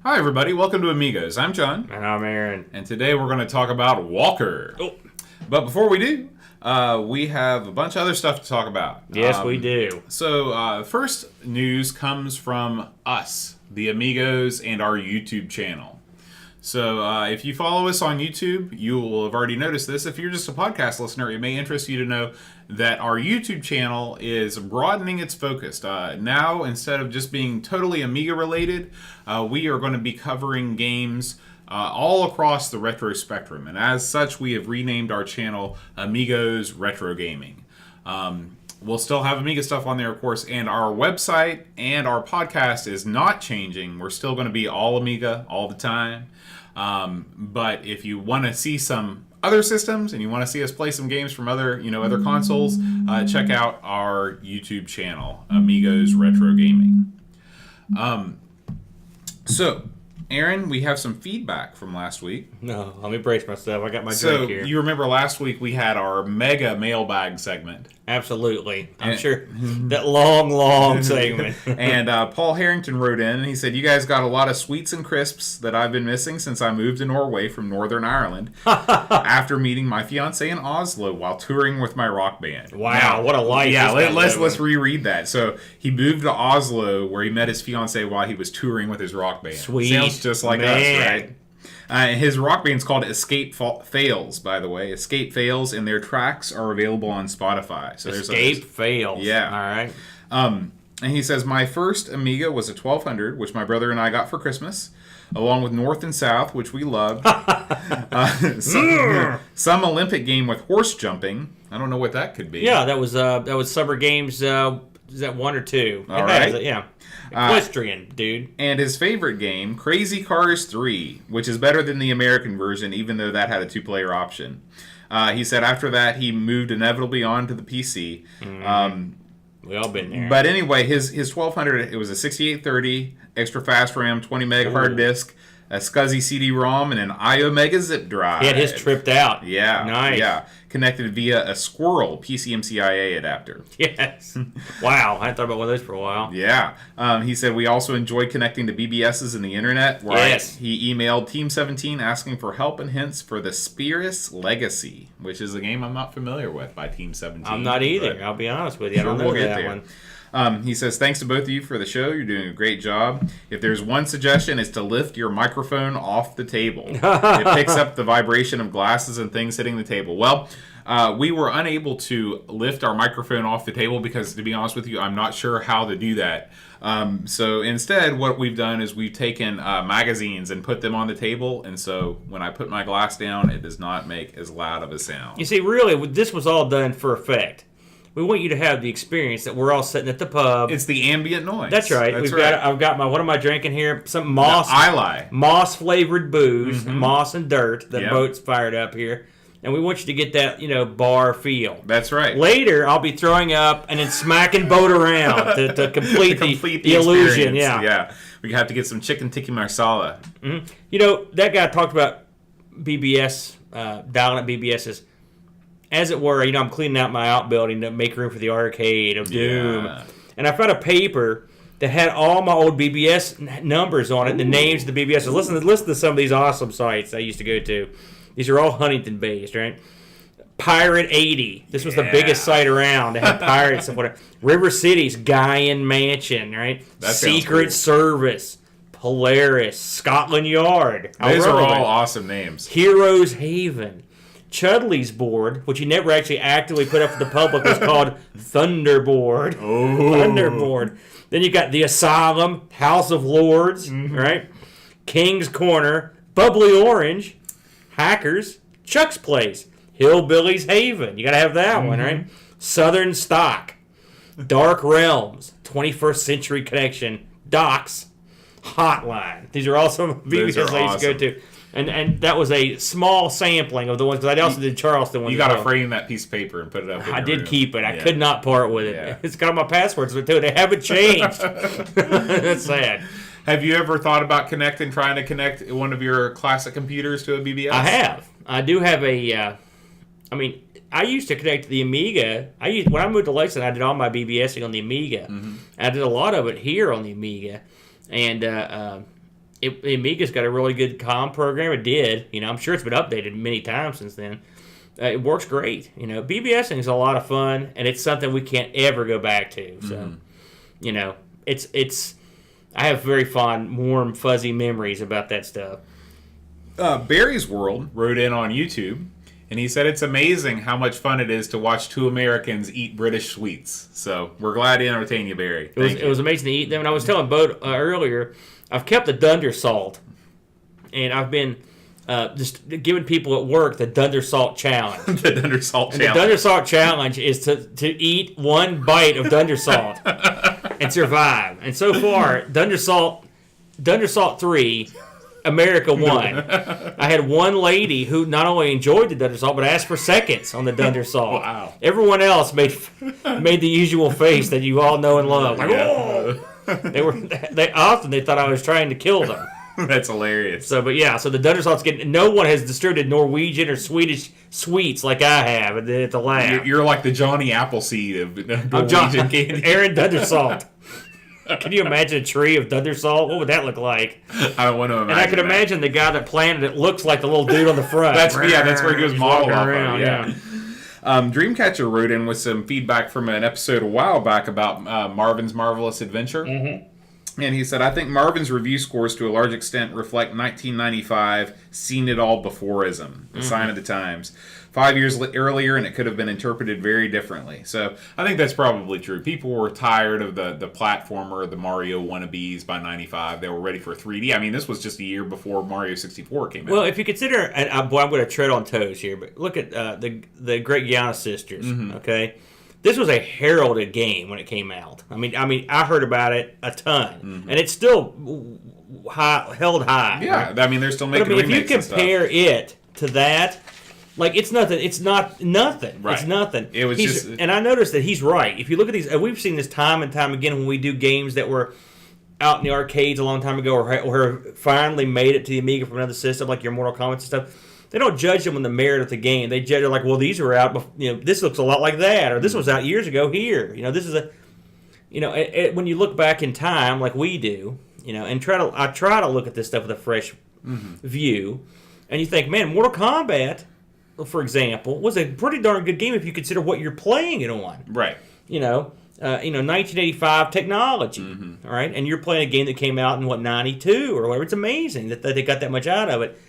Hi, everybody. Welcome to Amigos. I'm John. And I'm Aaron. And today we're going to talk about Walker. Oh. But before we do, we have a bunch of other stuff to talk about. Yes, we do. So, first news comes from us, the Amigos, and our YouTube channel. So, if you follow us on YouTube, you will have already noticed this. If you're just a podcast listener, it may interest you to know that our YouTube channel is broadening its focus. Now, instead of just being totally Amiga related, we are going to be covering games all across the retro spectrum. And as such, we have renamed our channel Amigos Retro Gaming. We'll still have Amiga stuff on there, of course, and our website and our podcast is not changing. We're still going to be all Amiga all the time. But if you want to see some other systems and you want to see us play some games from other consoles, check out our YouTube channel, Amigos Retro Gaming. So, Aaron, we have some feedback from last week. No, let me brace myself. I got my drink here. So, you remember last week we had our mega mailbag segment. Absolutely. I'm sure that long segment. And Paul Harrington wrote in and he said, "You guys got a lot of sweets and crisps that I've been missing since I moved to Norway from Northern Ireland after meeting my fiancée in Oslo while touring with my rock band." Wow, now, what a life. Yeah, let's reread that. So he moved to Oslo where he met his fiancée while he was touring with his rock band. Sweet. Sounds just like us, right? His rock band's called Escape Fails, by the way. Escape Fails, and their tracks are available on Spotify. So Escape Fails. Yeah. All right. And he says, "My first Amiga was a 1200, which my brother and I got for Christmas, along with North and South, which we loved. Some Olympic game with horse jumping. I don't know what that could be. Yeah, that was Summer Games. Is that 1 or 2? All right. Yeah. Equestrian, dude. And his favorite game, Crazy Cars 3, which is better than the American version, even though that had a 2-player option. He said after that, he moved inevitably on to the PC. We all been there. But anyway, his 1200, it was a 6830, extra fast RAM, 20 meg hard disk, a SCSI CD-ROM, and an iOmega zip drive. He had his tripped out. Yeah. Nice. Yeah. Connected via a Squirrel PCMCIA adapter. Yes. Wow. I hadn't thought about one of those for a while. Yeah. He said, "We also enjoyed connecting to BBSs in the internet." Where he emailed Team 17 asking for help and hints for the Spirus Legacy, which is a game I'm not familiar with by Team 17. I'm not either. I'll be honest with you. I don't know that one. He says, "Thanks to both of you for the show. You're doing a great job. If there's one suggestion, it's to lift your microphone off the table. It picks up the vibration of glasses and things hitting the table." Well, we were unable to lift our microphone off the table because, to be honest with you, I'm not sure how to do that. So instead, what we've done is we've taken magazines and put them on the table, and so when I put my glass down, it does not make as loud of a sound. You see, really, this was all done for effect. We want you to have the experience that we're all sitting at the pub. It's the ambient noise. That's right. I've got my, what am I drinking here? Some moss flavored booze, moss and dirt. The boat's fired up here, and we want you to get that bar feel. That's right. Later, I'll be throwing up and then smacking boat around to complete the illusion. Yeah. We have to get some chicken tikka masala. Mm-hmm. That guy talked about BBS, dialing up BBSs. As it were, I'm cleaning out my outbuilding to make room for the arcade of Doom. Yeah. And I found a paper that had all my old BBS numbers on it, the names of the BBS. Listen to some of these awesome sites I used to go to. These are all Huntington-based, right? Pirate 80. This was the biggest site around. They had pirates and whatever. River City's Guyan Mansion, right? Secret Service. Polaris. Scotland Yard. Those are all awesome names. Heroes Haven. Chudley's board, which he never actually actively put up for the public, was called Thunderboard. Oh. Thunderboard. Then you got the Asylum, House of Lords, right? King's Corner, Bubbly Orange, Hackers, Chuck's Place, Hillbilly's Haven. You got to have that one, right? Southern Stock, Dark Realms, 21st Century Connection, Docks, Hotline. These are all some BBS I used to go to. And that was a small sampling of the ones, because I also did Charleston ones. You got to frame that piece of paper and put it up in I did room. Keep it. I could not part with it. Yeah. It's got all my passwords too. They haven't changed. That's sad. Have you ever thought about trying to connect one of your classic computers to a BBS? I have. I do have a. I used to connect to the Amiga. When I moved to Lexington, I did all my BBSing on the Amiga. I did a lot of it here on the Amiga, and Amiga's got a really good comm program. It did. I'm sure it's been updated many times since then. It works great. BBSing is a lot of fun, and it's something we can't ever go back to. So, it's. I have very fond, warm, fuzzy memories about that stuff. Barry's World wrote in on YouTube, and he said it's amazing how much fun it is to watch two Americans eat British sweets. So we're glad to entertain you, Barry. It was amazing to eat them. And I was telling Bo earlier, I've kept the Dunder Salt, and I've been just giving people at work the Dunder Salt Challenge. The Dunder Salt Challenge. The Dunder Salt Challenge is to eat one bite of Dunder Salt and survive. And so far, Dunder Salt 3, America won. I had one lady who not only enjoyed the Dunder Salt, but asked for seconds on the Dunder Salt. Wow. Everyone else made the usual face that you all know and love. Like, oh! They thought I was trying to kill them. That's hilarious. So the Dunder Salt's getting. No one has distributed Norwegian or Swedish sweets like I have at the lab. You're like the Johnny Appleseed of Norwegian candy. Aaron Dunder Salt. Can you imagine a tree of Dunder Salt? What would that look like? I don't want to imagine. And I can imagine the guy that planted it looks like the little dude on the front. That's where he was modeled off of. Yeah. Dreamcatcher wrote in with some feedback from an episode a while back about Marvin's Marvelous Adventure. Mm-hmm. And he said, I think Marvin's review scores to a large extent reflect 1995 seen it all beforeism, a sign of the times. 5 years earlier, and it could have been interpreted very differently. So I think that's probably true. People were tired of the platformer, the Mario wannabes by 95. They were ready for 3D. I mean, this was just a year before Mario 64 came out. Well, if you consider, and I'm going to tread on toes here, but look at the Great Gianna Sisters, okay? This was a heralded game when it came out. I mean, I heard about it a ton, and it's still held high. Yeah, right? I mean, they're still making remakes. If you compare it to that, like it's nothing. It's not nothing. Right. It's nothing. It was just, and I noticed that he's right. If you look at these, we've seen this time and time again when we do games that were out in the arcades a long time ago, or finally made it to the Amiga from another system, like your Mortal Kombat and stuff. They don't judge them on the merit of the game. They judge it like, well, these were out. This looks a lot like that, or this was out years ago here. This is when you look back in time, like we do, and I try to look at this stuff with a fresh view, and you think, man, Mortal Kombat, for example, was a pretty darn good game if you consider what you're playing it on. Right. 1985 technology, all right, and you're playing a game that came out in 92 or whatever. It's amazing that they got that much out of it.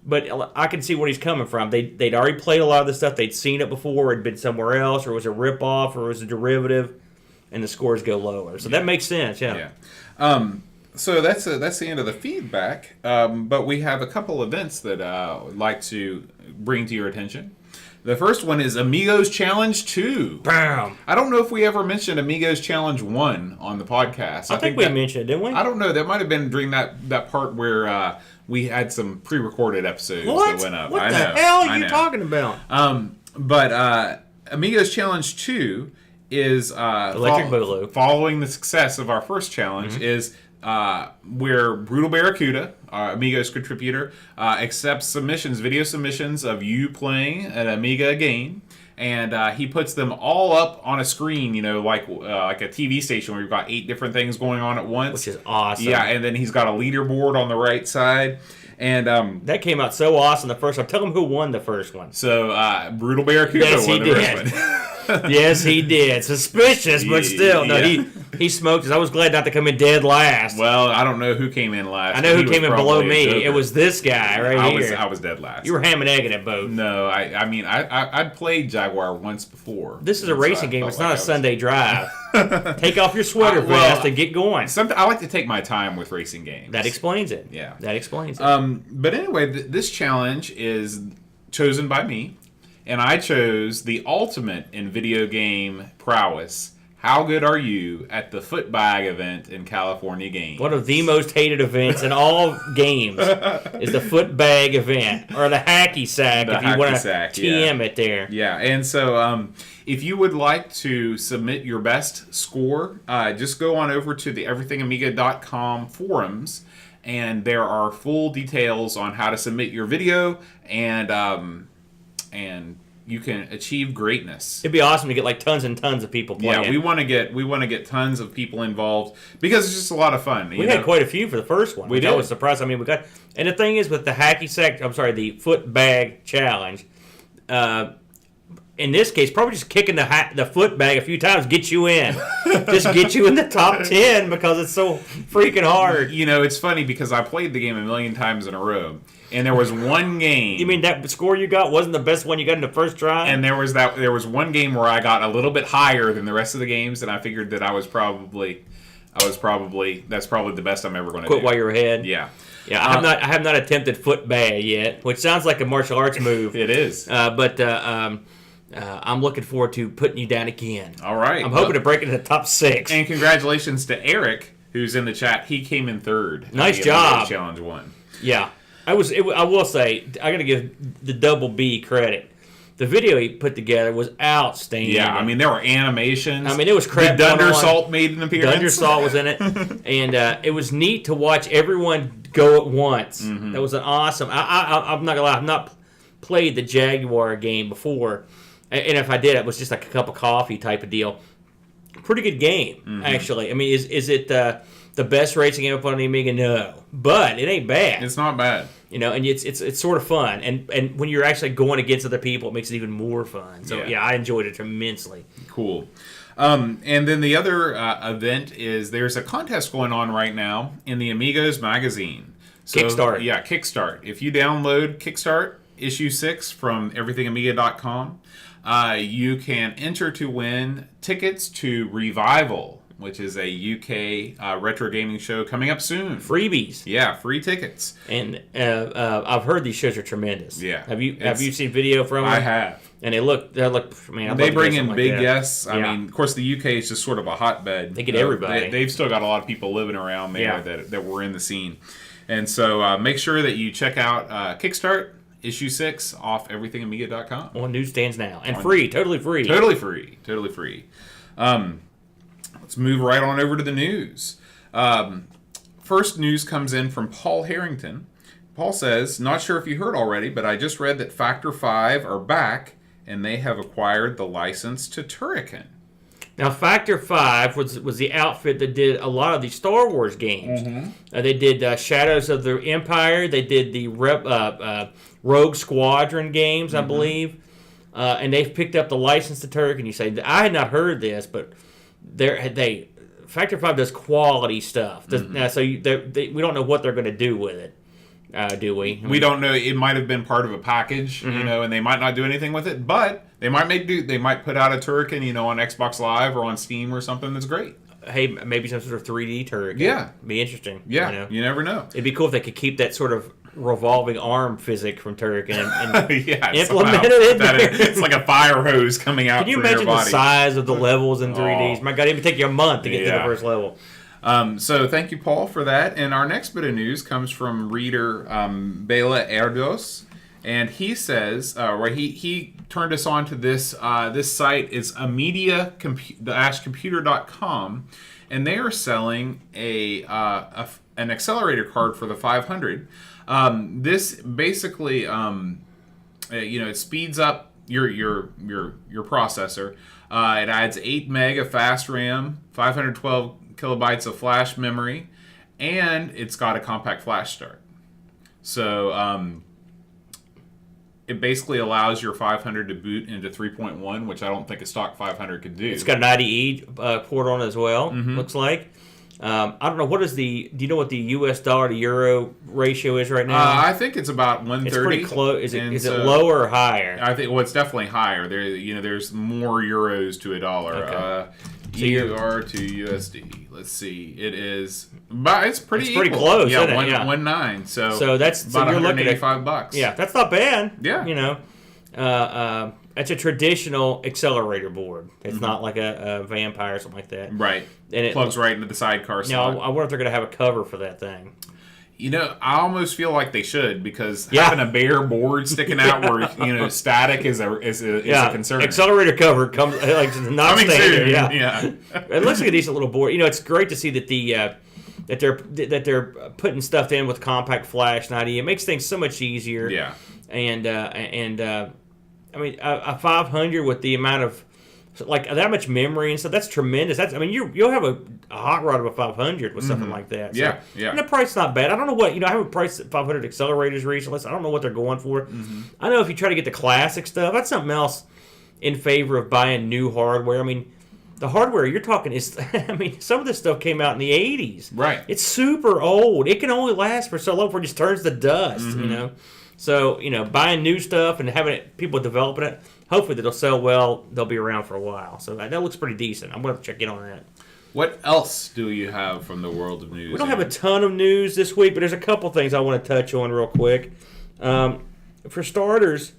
But I can see where he's coming from. They'd already played a lot of the stuff. They'd seen it before. It'd been somewhere else, or it was a ripoff, or it was a derivative, and the scores go lower. So that makes sense. Yeah. So that's the end of the feedback. But we have a couple events that I'd like to bring to your attention. The first one is Amigos Challenge 2. Bam! I don't know if we ever mentioned Amigos Challenge 1 on the podcast. I think we mentioned it, didn't we? I don't know. That might have been during that part where we had some pre-recorded episodes that went up. What the hell are you talking about? But Amigos Challenge 2 is Electric Boogaloo. Following the success of our first challenge is where Brutal Barracuda, our Amigos contributor, accepts video submissions of you playing an Amiga game, and he puts them all up on a screen, like a TV station where you've got 8 different things going on at once. Which is awesome. Yeah, and then he's got a leaderboard on the right side. And that came out so awesome the first time. Tell him who won the first one. So Brutal Barracuda won the first one. Yes, he did. Suspicious, but still. No, he smoked us. I was glad not to come in dead last. Well, I don't know who came in last. I know who came in below me. It was this guy here. I was dead last. You were ham and egging it, both. No, I'd played Jaguar once before. This is a racing game. It's not a Sunday drive. Take off your sweater vest and get going. I like to take my time with racing games. That explains it. Yeah. That explains it. But anyway, this challenge is chosen by me. And I chose the ultimate in video game prowess. How good are you at the Footbag event in California Games? One of the most hated events in all games is the Footbag event, or the Hacky Sack, if you want to TM it there. Yeah, and so if you would like to submit your best score, just go on over to the everythingamiga.com forums, and there are full details on how to submit your video and achieve greatness. It'd be awesome to get like tons and tons of people playing. Yeah, we want to get tons of people involved because it's just a lot of fun. We had quite a few for the first one. We did. I was surprised. I mean, we got, and the thing is with the the foot bag challenge. In this case, probably just kicking the foot bag a few times get you in. Just get you in the top 10 because it's so freaking hard. You know, it's funny because I played the game a million times in a row, and there was one game. You mean that score you got wasn't the best one you got in the first try? And there was one game where I got a little bit higher than the rest of the games, and I figured that that's probably the best I'm ever going to do. Quit while you're ahead. Yeah. Yeah, I have not attempted foot bag yet, which sounds like a martial arts move. It is. I'm looking forward to putting you down again. All right. I'm hoping to break into the top 6. And congratulations to Eric, who's in the chat. He came in third. Nice job. Challenge 1. Yeah. I will say, I got to give the Double B credit. The video he put together was outstanding. Yeah, I mean, there were animations. I mean, it was crap. The Dunder Salt made an appearance. Dunder Salt was in it. And it was neat to watch everyone go at once. Mm-hmm. That was an awesome. I'm not going to lie, I've not played the Jaguar game before. And if I did, it was just like a cup of coffee type of deal. Pretty good game, actually. I mean, is it the best racing game up on the Amiga? No, but it ain't bad. It's not bad. You know, and it's sort of fun. And when you're actually going against other people, it makes it even more fun. So yeah, I enjoyed it immensely. Cool. And then the other event is there's a contest going on right now in the Amigos magazine. So, Kickstart. Yeah, Kickstart. If you download Kickstart issue 6 from everythingamiga.com, you can enter to win tickets to Revival, which is a UK retro gaming show coming up soon. Freebies. Yeah, free tickets. And I've heard these shows are tremendous. Yeah. Have you seen video from them? I have. And they look. Man, they bring in big guests. Yeah. I mean, of course, the UK is just sort of a hotbed. They get everybody. They've still got a lot of people living around there that were in the scene. And so make sure that you check out Kickstart issue 6 off everythingamiga.com. On newsstands now. And free. Totally free. Totally free. Totally free. Let's move right on over to the news. First news comes in from Paul Harrington. Paul says, not sure if you heard already, but I just read that Factor 5 are back and they have acquired the license to Turrican. Now, Factor 5 was the outfit that did a lot of the Star Wars games. They did Shadows of the Empire. They did the Rogue Squadron games, I believe. And they've picked up the license to Turrican. You say, I had not heard this, but Factor 5 does quality stuff. Now, so we don't know what they're going to do with it. Do we? We don't know. It might have been part of a package, you know, and they might not do anything with it. But they might They might put out a Turrican, you know, on Xbox Live or on Steam or something that's great. Hey, maybe some sort of 3D Turrican. Yeah, be interesting. Yeah, you never know. It'd be cool if they could keep that sort of revolving arm physic from Turrican and implement it in there. It's like a fire hose coming out. Can you from imagine your the body. Size of the levels in 3Ds? My God, it would take you a month to get to the first level. So thank you, Paul, for that. And our next bit of news comes from reader Bela Erdos, and he says, he turned us on to this. This site is amedia-computer.com, and they are selling an accelerator card for the 500. This basically, it speeds up your processor. It adds 8 meg of fast RAM, 512 kilobytes of flash memory, and it's got a compact flash start. So it basically allows your 500 to boot into 3.1, which I don't think a stock 500 could do. It's got an IDE port on it as well, looks like. I don't know, do you know what the US dollar to euro ratio is right now? I think it's about 130. It's pretty close. Is it lower or higher? I think, it's definitely higher. There's more euros to a dollar. Okay. EUR to USD. Let's see. It is, but it's pretty close. Yeah, isn't it? 1.9. So that's about you're looking at $185. Yeah, that's not bad. Yeah, it's a traditional accelerator board. It's not like a Vampire or something like that. Right. And it plugs right into the sidecar slot. Now, I wonder if they're going to have a cover for that thing. I almost feel like they should, because having a bare board sticking out where static is a concern. Accelerator cover comes like not coming standard. soon. Yeah. It looks like a decent little board. It's great to see that that they're putting stuff in with compact flash and IDE. It makes things so much easier. Yeah. And I mean, a 500 with the amount of like that much memory and stuff, that's tremendous. That's, I mean, you'll have a hot rod of a 500 with something like that. So, Yeah. And the price is not bad. I don't know what, I haven't priced 500 accelerators recently, so I don't know what they're going for. I know if you try to get the classic stuff, that's something else in favor of buying new hardware. I mean, the hardware you're talking is, I mean, some of this stuff came out in the 80s. Right. It's super old. It can only last for so long before it just turns to dust, So, buying new stuff and having people developing it, hopefully that'll sell well. They'll be around for a while. So that looks pretty decent. I'm going to check in on that. What else do you have from the world of news? We don't have a ton of news this week, but there's a couple things I want to touch on real quick. For starters,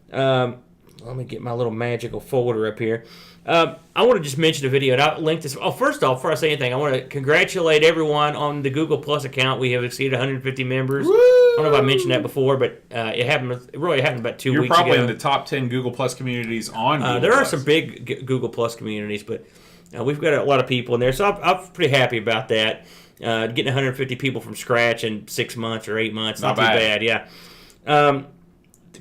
let me get my little magical folder up here. I want to just mention a video, and I'll link this. Oh, first off, before I say anything, I want to congratulate everyone on the Google Plus account. We have exceeded 150 members. Woo! I don't know if I mentioned that before, but it really happened about 2 weeks ago. You're probably in the top 10 Google Plus communities on Google There are Plus. some big Google Plus communities, but we've got a lot of people in there, so I'm pretty happy about that. Getting 150 people from scratch in 6 months or 8 months, not too bad, yeah.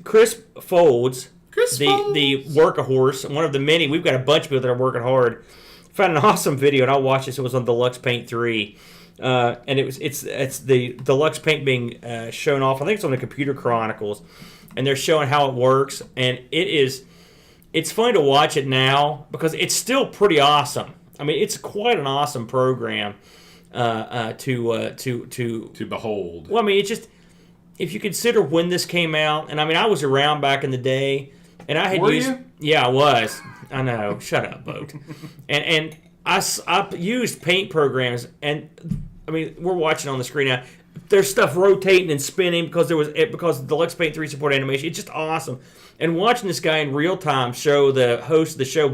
Chris Folds, the workahorse, one of the many, we've got a bunch of people that are working hard, found an awesome video, and I watched this. It was on Deluxe Paint 3. And it's the Deluxe Paint being shown off. I think it's on the Computer Chronicles, and they're showing how it works. And it's fun to watch it now because it's still pretty awesome. I mean, it's quite an awesome program to behold. Well, I mean, it's just if you consider when this came out, and I mean, I was around back in the day, and I had used. You? Yeah, I was. I know. Shut up, Boat. and I used paint programs, and I mean, we're watching on the screen now. There's stuff rotating and spinning because because Deluxe Paint 3 support animation. It's just awesome. And watching this guy in real time show the host of the show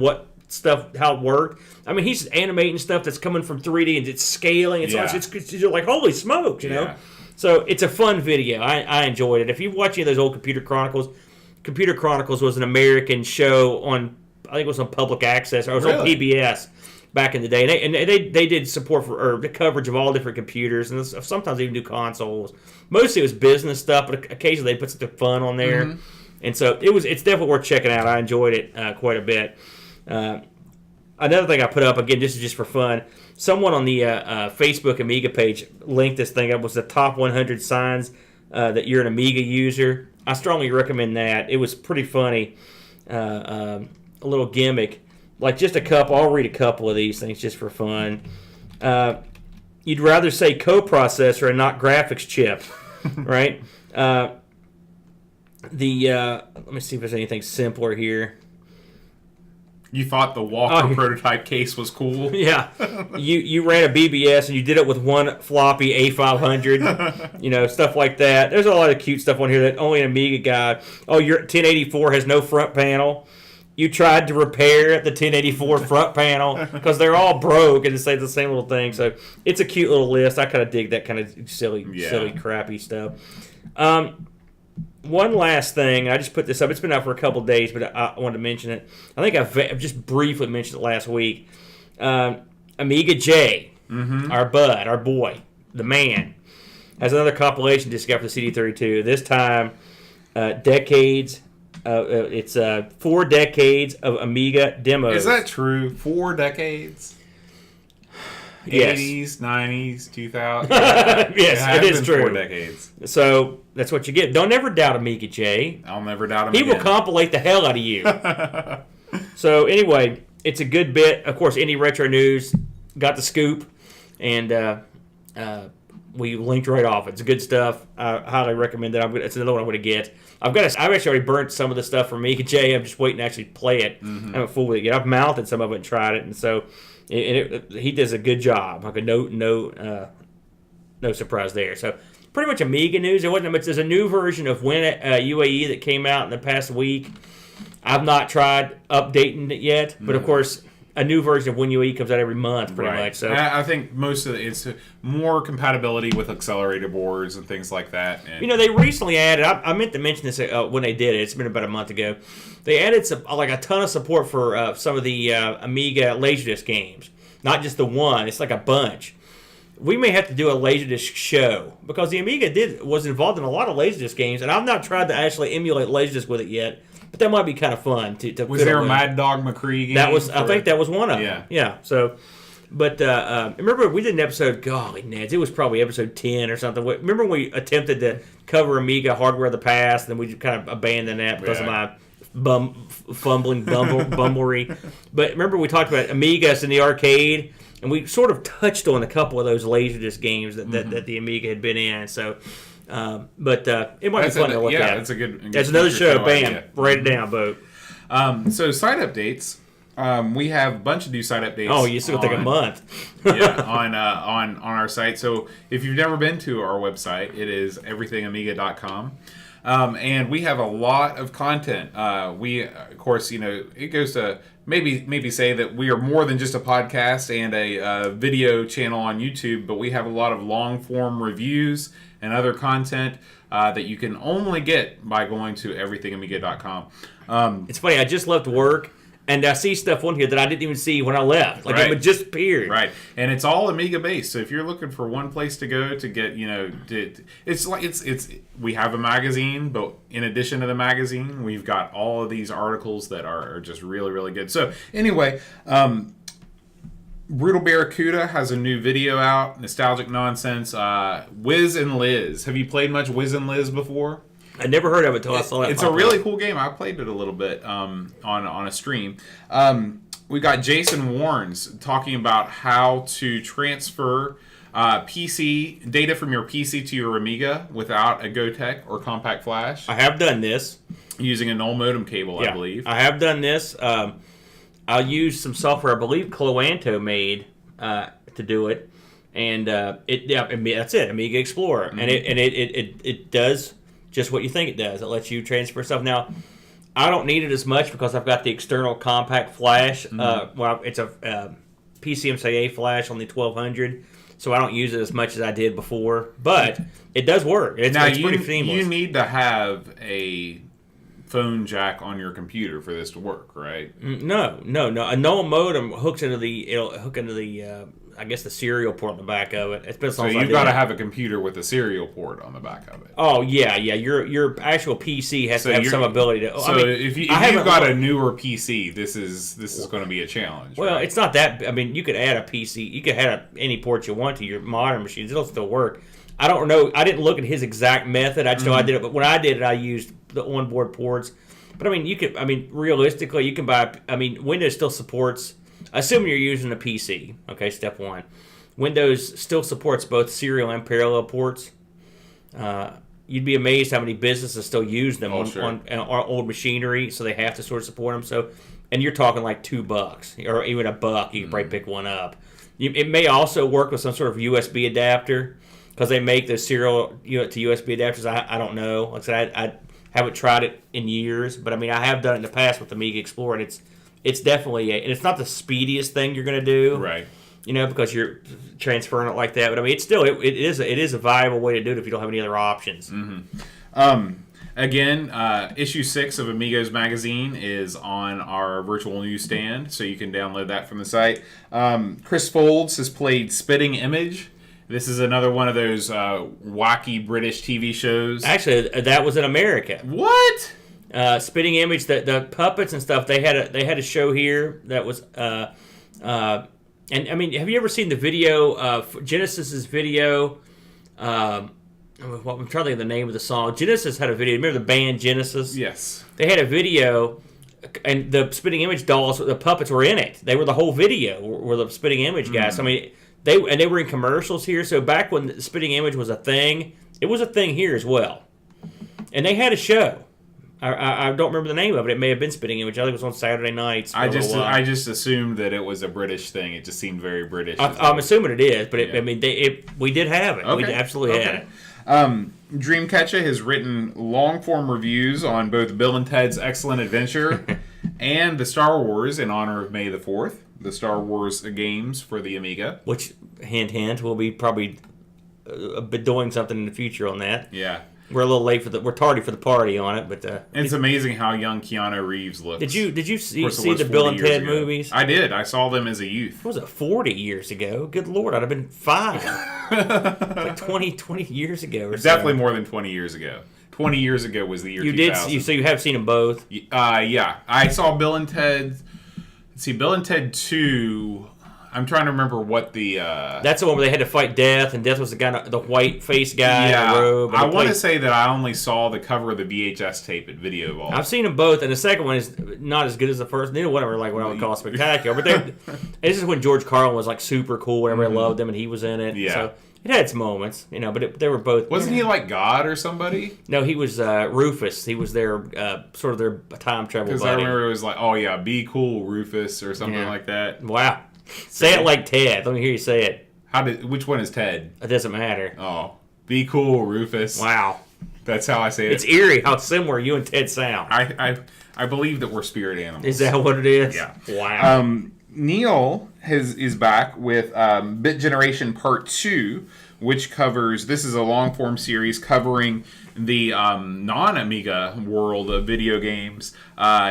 how it worked. I mean, he's animating stuff that's coming from 3D and it's scaling. It's you're like, holy smokes, you know. So it's a fun video. I enjoyed it. If you watch any of those old Computer Chronicles was an American show on, I think it was on public access, or it was on PBS back in the day. And they did support for the coverage of all different computers, and sometimes they even do consoles. Mostly it was business stuff, but occasionally they put something fun on there. Mm-hmm. And so it's definitely worth checking out. I enjoyed it quite a bit. Another thing I put up, again, this is just for fun. Someone on the Facebook Amiga page linked this thing up. Was the top 100 signs that you're an Amiga user. I strongly recommend that. It was pretty funny. A little gimmick. Like just a couple. I'll read a couple of these things just for fun. You'd rather say coprocessor and not graphics chip, right? Let me see if there's anything simpler here. You thought the Walker prototype case was cool? Yeah. You ran a BBS and you did it with one floppy A500, stuff like that. There's a lot of cute stuff on here that only an Amiga guy. Oh, your 1084 has no front panel. You tried to repair the 1084 front panel because they're all broke and say the same little thing. So it's a cute little list. I kind of dig that kind of silly, crappy stuff. One last thing, I just put this up. It's been out for a couple days, but I wanted to mention it. I think I've just briefly mentioned it last week. Amiga J, our bud, our boy, the man, has another compilation disc out for the CD32. This time, decades. It's 4 decades of Amiga demos. Is that true? 4 decades? Yes. 80s, 90s, 2000. Yes, it is true. 4 decades. So that's what you get. Don't ever doubt Amiga J. I'll never doubt him He again. will compilate the hell out of you. So anyway, it's a good bit. Of course, Indie Retro News got the scoop, and we linked right off. It's good stuff. I highly recommend it. It's another one I'm going to get. I've actually already burnt some of the stuff from Amiga J. I'm just waiting to actually play it. I haven't fooled with it yet. I've mounted some of it and tried it, and so he does a good job. Like no surprise there. So pretty much Amiga news. There wasn't much. There's a new version of UAE that came out in the past week. I've not tried updating it yet, but of course, a new version of WinUAE comes out every month, pretty much. So I think most of it's more compatibility with accelerator boards and things like that. And they recently added. I meant to mention this when they did it. It's been about a month ago. They added a ton of support for some of the Amiga Laserdisc games. Not just the one. It's like a bunch. We may have to do a Laserdisc show because the Amiga was involved in a lot of Laserdisc games, and I've not tried to actually emulate Laserdisc with it yet. But that might be kind of fun to Was there a Mad Dog McCree game? I think that was one of them. Yeah. Yeah. So, but remember we did an episode. Golly, Neds, it was probably episode 10 or something. Remember when we attempted to cover Amiga hardware of the past, and then we just kind of abandoned that because of my bumblery. But remember we talked about Amigas in the arcade, and we sort of touched on a couple of those Laserdisc games that the Amiga had been in. So, but it might be fun to look at. Yeah, that's a good. That's another show. Bam, idea. write it down, Bo. So site updates. We have a bunch of new site updates. Oh, you still take a month. Yeah, on our site. So if you've never been to our website, it is everythingamiga.com. And we have a lot of content. We, of course, it goes to maybe say that we are more than just a podcast and a video channel on YouTube, but we have a lot of long form reviews and other content that you can only get by going to everythingamiga.com. It's funny. I just left work. And I see stuff on here that I didn't even see when I left. Like it just appeared. Right. And it's all Amiga based. So if you're looking for one place to go to get, we have a magazine, but in addition to the magazine, we've got all of these articles that are just really, really good. So anyway, Brutal Barracuda has a new video out, Nostalgic Nonsense, Wiz and Liz. Have you played much Wiz and Liz before? I never heard of it until I saw it. It's a really cool game. I played it a little bit on a stream. We got Jason Warnes talking about how to transfer PC data from your PC to your Amiga without a Gotek or compact flash. I have done this Using a null modem cable, I believe. I have done this. I'll use some software I believe Cloanto made to do it. And that's it, Amiga Explorer. Mm-hmm. And it does just what you think it does. It lets you transfer stuff. Now, I don't need it as much because I've got the external compact flash. Mm-hmm. It's a PCMCIA flash on the 1200, so I don't use it as much as I did before. But it does work. It's pretty seamless. You need to have a phone jack on your computer for this to work, right? No. A null modem hooks into the I guess the serial port on the back of it. It's been so you've got to have a computer with a serial port on the back of it. Oh yeah. Your actual PC has to have some ability to. So if you've got a newer PC, this is going to be a challenge. Well, right? It's not that. I mean, you could add a PC. You could add any port you want to your modern machines. It'll still work. I don't know. I didn't look at his exact method. I just know I did it. But when I did it, I used the onboard ports. But I mean, realistically, you can buy. I mean, Windows still supports. Assume you're using a PC. Okay, step one. Windows still supports both serial and parallel ports. You'd be amazed how many businesses still use them on old machinery, so they have to sort of support them. So, and you're talking like $2 or even $1. You can probably pick one up. It may also work with some sort of USB adapter because they make those serial to USB adapters. I don't know. Like I said, I haven't tried it in years, but I mean, I have done it in the past with Amiga Explorer, and it's definitely and it's not the speediest thing you're going to do, right? Because you're transferring it like that. But I mean, it's still it is a viable way to do it if you don't have any other options. Mm-hmm. Again, issue 6 of Amigos magazine is on our virtual newsstand, so you can download that from the site. Chris Folds has played Spitting Image. This is another one of those wacky British TV shows. Actually, that was in America. What? Spitting Image, the puppets and stuff. They had a show here that was. And I mean, have you ever seen the video? Genesis's video. I'm trying to think of the name of the song. Genesis had a video. Remember the band Genesis? Yes. They had a video, and the Spitting Image dolls, the puppets were in it. They were the whole video. Were the Spitting Image guys? I mean, they were in commercials here. So back when the Spitting Image was a thing, it was a thing here as well. And they had a show. I don't remember the name of it. It may have been Spitting Image. I think it was on Saturday nights. I just assumed that it was a British thing. It just seemed very British. I'm assuming it is, but I mean, we did have it. Okay. We absolutely had it. Dreamcatcher has written long-form reviews on both Bill and Ted's Excellent Adventure and the Star Wars in honor of May the 4th, the Star Wars games for the Amiga. Which, hint, hint, we'll be probably doing something in the future on that. Yeah. We're a little late we're tardy for the party on it, but it's amazing how young Keanu Reeves looks. Did you see the Bill and Ted movies? I did. I saw them as a youth. What was it, 40 years ago? Good Lord, I'd have been 5. Like 20 years ago or so. Definitely more than 20 years ago. 20 years ago was the year You 2000. did. So you have seen them both. Yeah, I saw Bill and Ted. Let's see, Bill and Ted 2. I'm trying to remember what the. That's the one where they had to fight Death, and Death was the guy, the white face guy in the robe. I want to say that I only saw the cover of the VHS tape at Video Vault. I've seen them both, and the second one is not as good as the first. Neither one of them are like what I would call spectacular. But this is when George Carlin was like super cool. Everybody loved him, and he was in it. Yeah. So it had its moments, but they were both. Wasn't he like God or somebody? No, he was Rufus. He was their sort of their time travel buddy. Because I remember it was like, oh yeah, be cool, Rufus, or something like that. Wow. Say it like Ted. Let me hear you say it. Which one is Ted? It doesn't matter. Oh, be cool, Rufus. Wow. That's how I say it. It's eerie how similar you and Ted sound. I believe that we're spirit animals. Is that what it is? Yeah. Wow. Neil is back with Bit Generation Part 2, which covers, this is a long-form series covering the non-Amiga world of video games.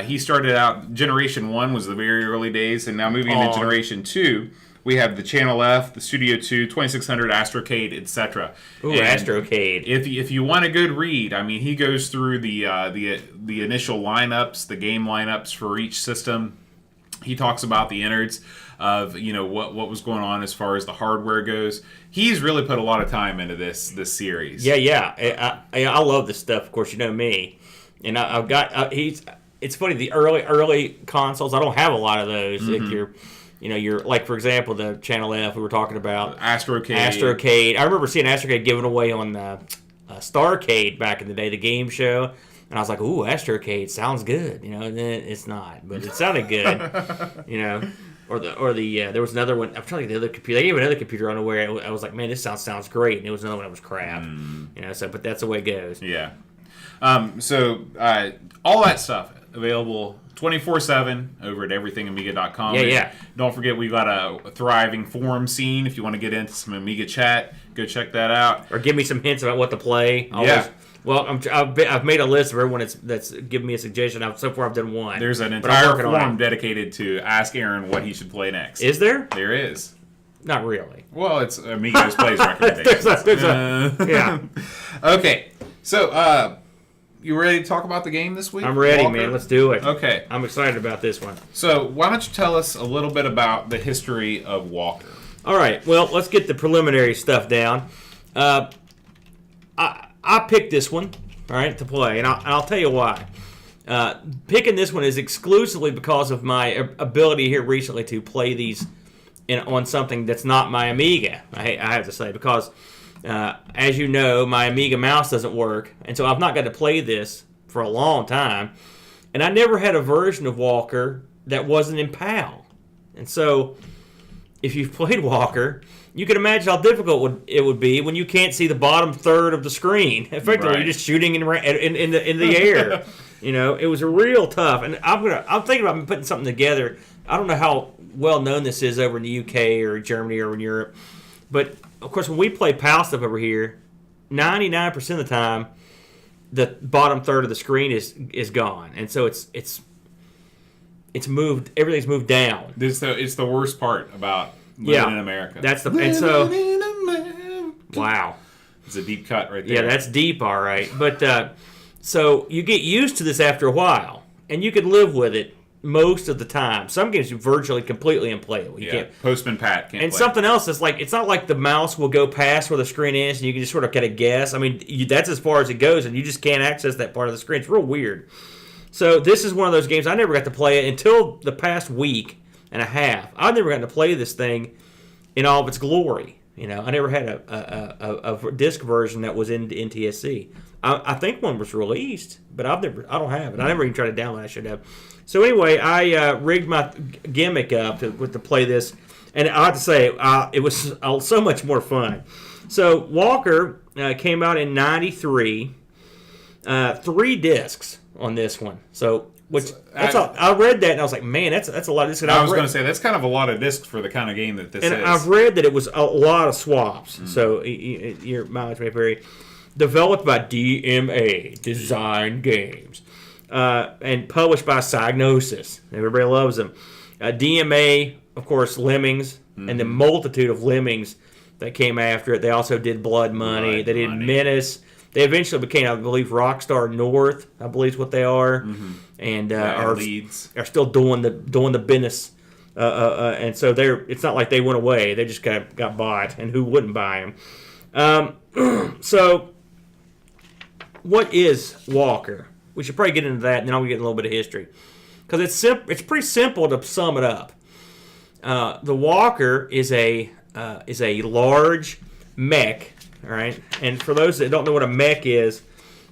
He started out, Generation 1 was the very early days, and now moving into Generation 2, we have the Channel F, the Studio 2, 2600, Astrocade, etc. Ooh, Astrocade. If you want a good read, I mean, he goes through the initial lineups, the game lineups for each system. He talks about the innards of what was going on as far as the hardware goes. He's really put a lot of time into this series. Yeah. I love this stuff. Of course, you know me, and I've got. It's funny, the early consoles. I don't have a lot of those. Mm-hmm. If you're like, for example, the Channel F we were talking about. Astrocade. I remember seeing Astrocade given away on Starcade back in the day, the game show. And I was like, ooh, Astrocade sounds good, and then it's not, but it sounded good, Or there was another one. I'm trying to think of the other computer. They gave another computer on where I was like, man, this sounds great, and it was another one that was crap, So, but that's the way it goes. Yeah. So all that stuff available 24/7 over at everythingamiga.com. Yeah. Don't forget, we've got a thriving forum scene. If you want to get into some Amiga chat, go check that out. Or give me some hints about what to play. Yeah. Well, I've made a list of everyone that's given me a suggestion. So far, I've done one. There's an entire forum dedicated to ask Aaron what he should play next. Is there? There is. Not really. Well, it's Amigos Plays recommendations. Yeah. Okay. So, you ready to talk about the game this week? I'm ready, Walker? man. Let's do it. Okay. I'm excited about this one. So, why don't you tell us a little bit about the history of Walker? All right. Well, let's get the preliminary stuff down. I picked this one, all right, to play, and I'll tell you why. Picking this one is exclusively because of my ability here recently to play these on something that's not my Amiga. I have to say, because as you know, my Amiga mouse doesn't work, and so I've not got to play this for a long time. And I never had a version of Walker that wasn't in PAL, and so if you've played Walker, you can imagine how difficult it would be when you can't see the bottom third of the screen. Effectively, You're just shooting in the air. It was real tough. And I'm thinking about putting something together. I don't know how well known this is over in the UK or Germany or in Europe, but of course, when we play PAL stuff over here, 99% of the time, the bottom third of the screen is gone, and so it's moved. Everything's moved down. It's the worst part about living in America. That's wow. It's a deep cut right there. Yeah, that's deep, all right. But so you get used to this after a while, and you can live with it most of the time. Some games are virtually completely unplayable. You can't. Postman Pat can't. And play. Something else is like, it's not like the mouse will go past where the screen is, and you can just sort of kind of guess. I mean, that's as far as it goes, and you just can't access that part of the screen. It's real weird. So this is one of those games I never got to play it until the past week and a half. I've never gotten to play this thing in all of its glory. I never had a disc version that was in NTSC. I think one was released, but I don't have it. I never even tried to download it. I should have. So anyway, I rigged my gimmick up to play this, and I have to say it was so much more fun. So Walker came out in '93, 3 discs on this one. So. I read that and I was like, man, that's a lot of discs. I was going to say, that's kind of a lot of discs for the kind of game that this is. And I've read that it was a lot of swaps. So your mileage may vary. Developed by DMA, Design Games, and published by Psygnosis. Everybody loves them. DMA, of course, Lemmings, and the multitude of Lemmings that came after it. They also did Blood Money. They did Menace. They eventually became, I believe, Rockstar North. I believe is what they are, and are still doing the business. And so it's not like they went away. They just got bought, and who wouldn't buy them? So, what is Walker? We should probably get into that, and then I'll get a little bit of history, because it's pretty simple to sum it up. The Walker is a large mech, all right. And for those that don't know what a mech is,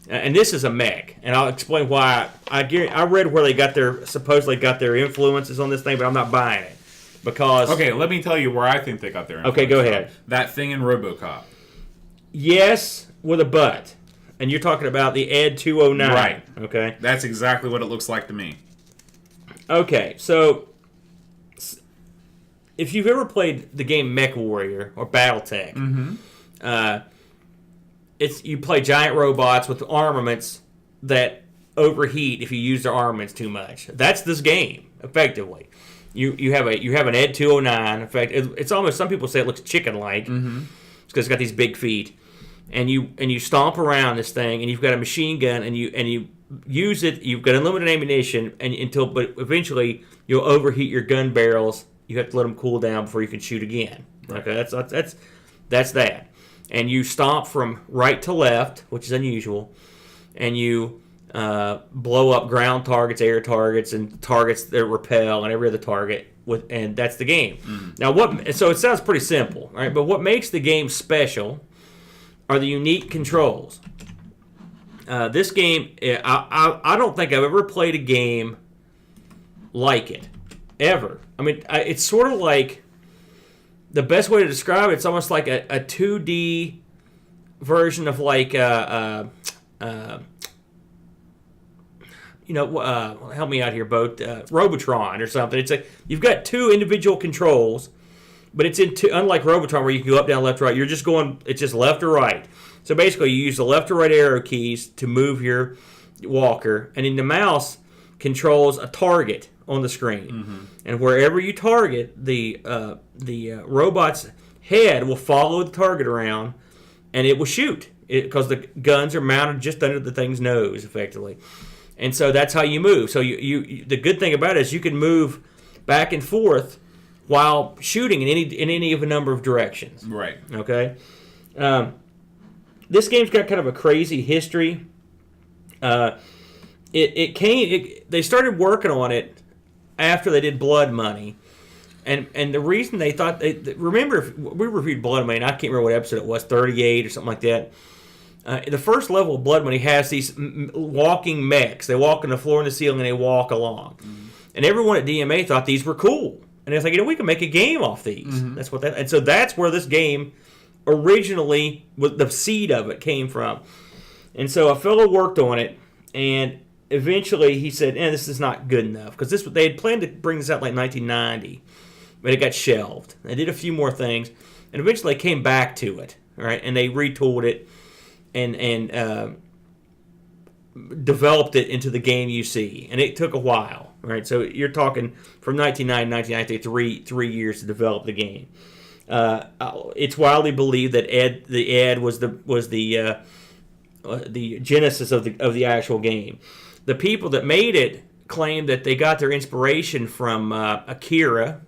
and this is a mech, and I'll explain why. I read where they supposedly got their influences on this thing, but I'm not buying it because. Okay, let me tell you where I think they got their influence. Okay, go ahead. That thing in RoboCop. Yes, with a but, and you're talking about the Ed 209, right? Okay, that's exactly what it looks like to me. Okay, so if you've ever played the game Mech Warrior or BattleTech, you play giant robots with armaments that overheat if you use their armaments too much. That's this game, effectively. You have an Ed 209. In fact, it's almost, some people say it looks chicken-like because it's got these big feet, and you stomp around this thing, and you've got a machine gun, and you use it. You've got unlimited ammunition, but eventually you'll overheat your gun barrels. You have to let them cool down before you can shoot again. Right. Okay, that's that. And you stomp from right to left, which is unusual, and you blow up ground targets, air targets, and targets that repel, and every other target. And that's the game. Now, so it sounds pretty simple, right? But what makes the game special are the unique controls. This game, I don't think I've ever played a game like it, ever. I mean, it's sort of like, the best way to describe it's almost like a 2D version of like help me out here, Boat, Robotron or something. It's you've got two individual controls, but it's unlike Robotron where you can go up, down, left, right. It's just left or right. So basically, you use the left or right arrow keys to move your walker, and then the mouse controls a target on the screen. And wherever you target, the robot's head will follow the target around, and it will shoot because the guns are mounted just under the thing's nose, effectively. And so that's how you move. So you the good thing about it is you can move back and forth while shooting in any of a number of directions. Right. Okay. This game's got kind of a crazy history. They started working on it after they did Blood Money, and the reason they thought remember we reviewed Blood Money, and I can't remember what episode it was, 38 or something like that. The first level of Blood Money has these walking mechs. They walk on the floor and the ceiling, and they walk along. And everyone at DMA thought these were cool, and it's like, we can make a game off these. And so that's where this game originally, with the seed of it, came from. And so a fellow worked on it, and eventually he said, this is not good enough, because they had planned to bring this out like 1990, but it got shelved. They did a few more things, and eventually they came back to it, all right, and they retooled it and developed it into the game you see, and it took a while, right? So you're talking from 1990 to 1993, 3 years to develop the game. It's widely believed that the Ed was the genesis of the actual game. The people that made it claim that they got their inspiration from Akira.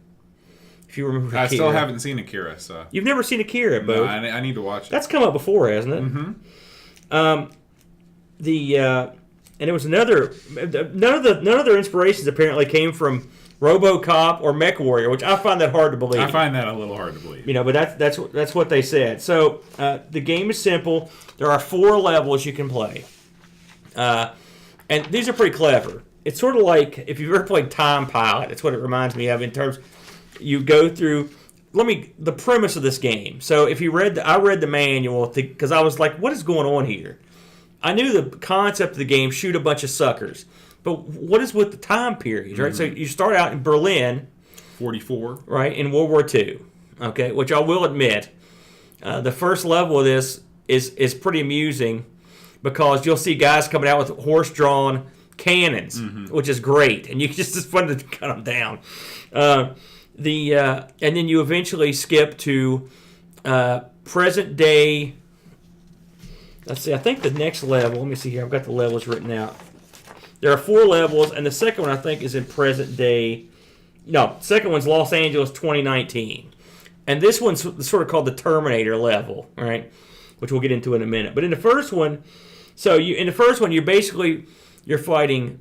If you remember Akira. I still haven't seen Akira, so. You've never seen Akira, Bo? No, I need to watch it. That's come up before, hasn't it? And it was none of their inspirations apparently came from RoboCop or Mech Warrior, which I find that hard to believe. I find that a little hard to believe. But that's what they said. So the game is simple. There are 4 levels you can play, and these are pretty clever. It's sort of like if you've ever played Time Pilot. That's what it reminds me of in terms. You go through. The premise of this game. So if you I read the manual because I was like, what is going on here? I knew the concept of the game: shoot a bunch of suckers. But what is with the time period, right? So you start out in Berlin, 44, right, in World War II. Okay, which I will admit, the first level of this is pretty amusing because you'll see guys coming out with horse-drawn cannons, which is great, and it's fun to cut them down. And then you eventually skip to present day. let's see. I think the next level. Let me see here. I've got the levels written out. There are 4 levels, and the second one I think is in present day. No, second one's Los Angeles 2019. And this one's sort of called the Terminator level, right? Which we'll get into in a minute. But in the first one, you're fighting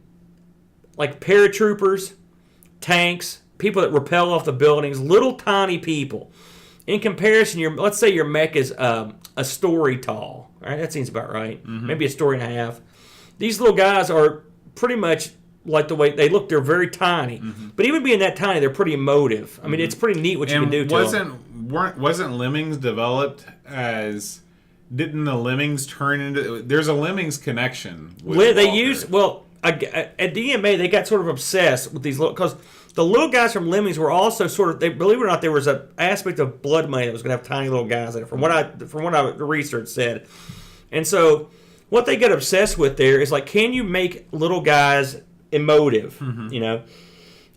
like paratroopers, tanks, people that rappel off the buildings, little tiny people. In comparison, let's say your mech is a story tall, right? That seems about right. Mm-hmm. Maybe a story and a half. These little guys are pretty much like the way they look. They're very tiny, mm-hmm. but even being that tiny, they're pretty emotive. I mean, it's pretty neat what you can do to them. Wasn't Lemmings developed as? Didn't the Lemmings turn into? There's a Lemmings connection. With they use at DMA. They got sort of obsessed with these little because the little guys from Lemmings were also sort of. They believe it or not, there was an aspect of Blood Money that was going to have tiny little guys in it. From what the research said, and so what they get obsessed with there is like, can you make little guys emotive? Mm-hmm. You know.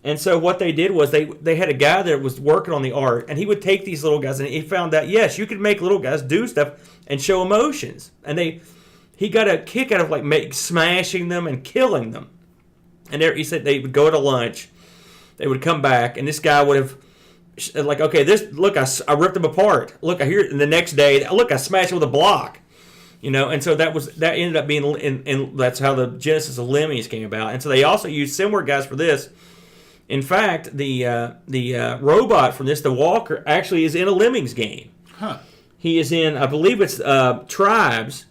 And so what they did was they had a guy that was working on the art, and he would take these little guys, and he found that, yes, you could make little guys do stuff and show emotions. And he got a kick out of like smashing them and killing them. And he said they would go to lunch, they would come back, and this guy would have like, okay, I ripped them apart. Look, and the next day, look, I smashed it with a block. You know, and so that ended up being, and that's how the genesis of Lemmings came about. And so they also used similar guys for this. In fact, the robot from this, the Walker, actually is in a Lemmings game. Huh. He is in, I believe it's Tribes,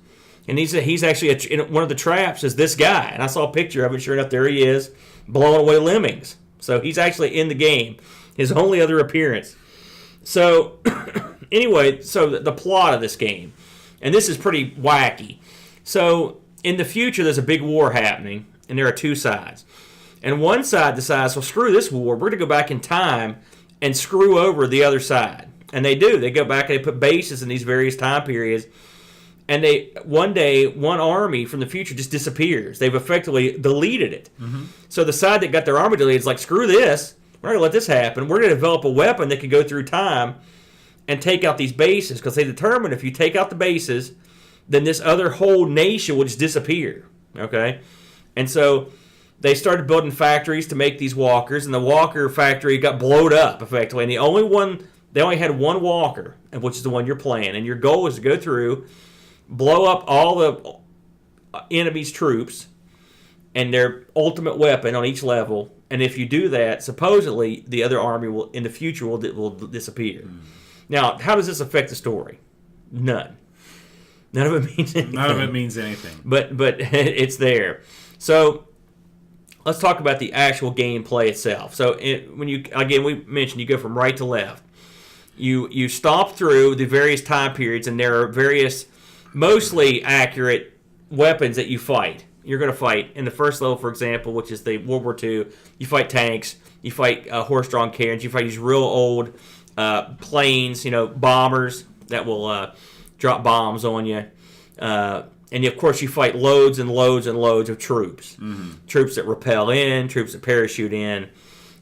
and he's actually in one of the traps is this guy. And I saw a picture of it. Sure enough, there he is, blowing away Lemmings. So he's actually in the game. His only other appearance. So anyway, so the plot of this game, and this is pretty wacky. So in the future, there's a big war happening, and there are 2 sides. And one side decides, well, screw this war. We're going to go back in time and screw over the other side. And they do. They go back and they put bases in these various time periods. And one day, one army from the future just disappears. They've effectively deleted it. Mm-hmm. So the side that got their army deleted is like, screw this. We're not going to let this happen. We're going to develop a weapon that can go through time and take out these bases. Because they determined if you take out the bases, then this other whole nation will just disappear. Okay? And so they started building factories to make these walkers, and the walker factory got blowed up, effectively. And they only had one walker, which is the one you're playing. And your goal is to go through, blow up all the enemy's troops and their ultimate weapon on each level. And if you do that, supposedly the other army will, in the future, will disappear. Mm. Now, how does this affect the story? None. None of it means anything. None of it means anything. But it's there. So let's talk about the actual gameplay itself. So we mentioned you go from right to left. You stomp through the various time periods, and there are various mostly accurate weapons that you fight. You're going to fight in the first level, for example, which is the World War II. You fight tanks. You fight horse-drawn carriages. You fight these real old planes, bombers that will drop bombs on you. And, of course, you fight loads and loads and loads of troops. Mm-hmm. Troops that rappel in, troops that parachute in,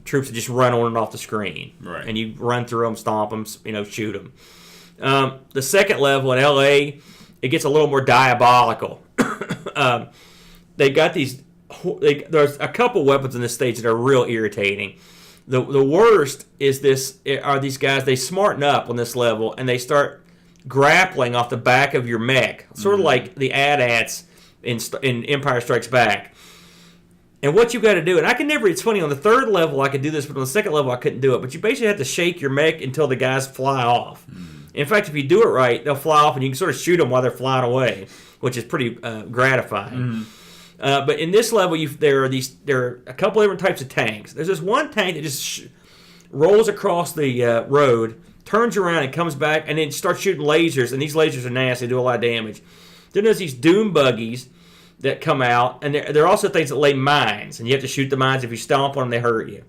troops that just run on and off the screen. Right. And you run through them, stomp them, shoot them. The second level in L.A., it gets a little more diabolical. They got there's a couple weapons in this stage that are real irritating. The worst are these guys, they smarten up on this level, and they start grappling off the back of your mech, sort of like the AT-ATs in Empire Strikes Back. And what you've got to do, and it's funny, on the third level I could do this, but on the second level I couldn't do it, but you basically have to shake your mech until the guys fly off. In fact, if you do it right, they'll fly off, and you can sort of shoot them while they're flying away, which is pretty gratifying. But in this level, there are a couple different types of tanks. There's this one tank that just rolls across the road, turns around and comes back, and then starts shooting lasers, and these lasers are nasty. They do a lot of damage. Then there's these doom buggies that come out, and there are also things that lay mines, and you have to shoot the mines. If you stomp on them, they hurt you.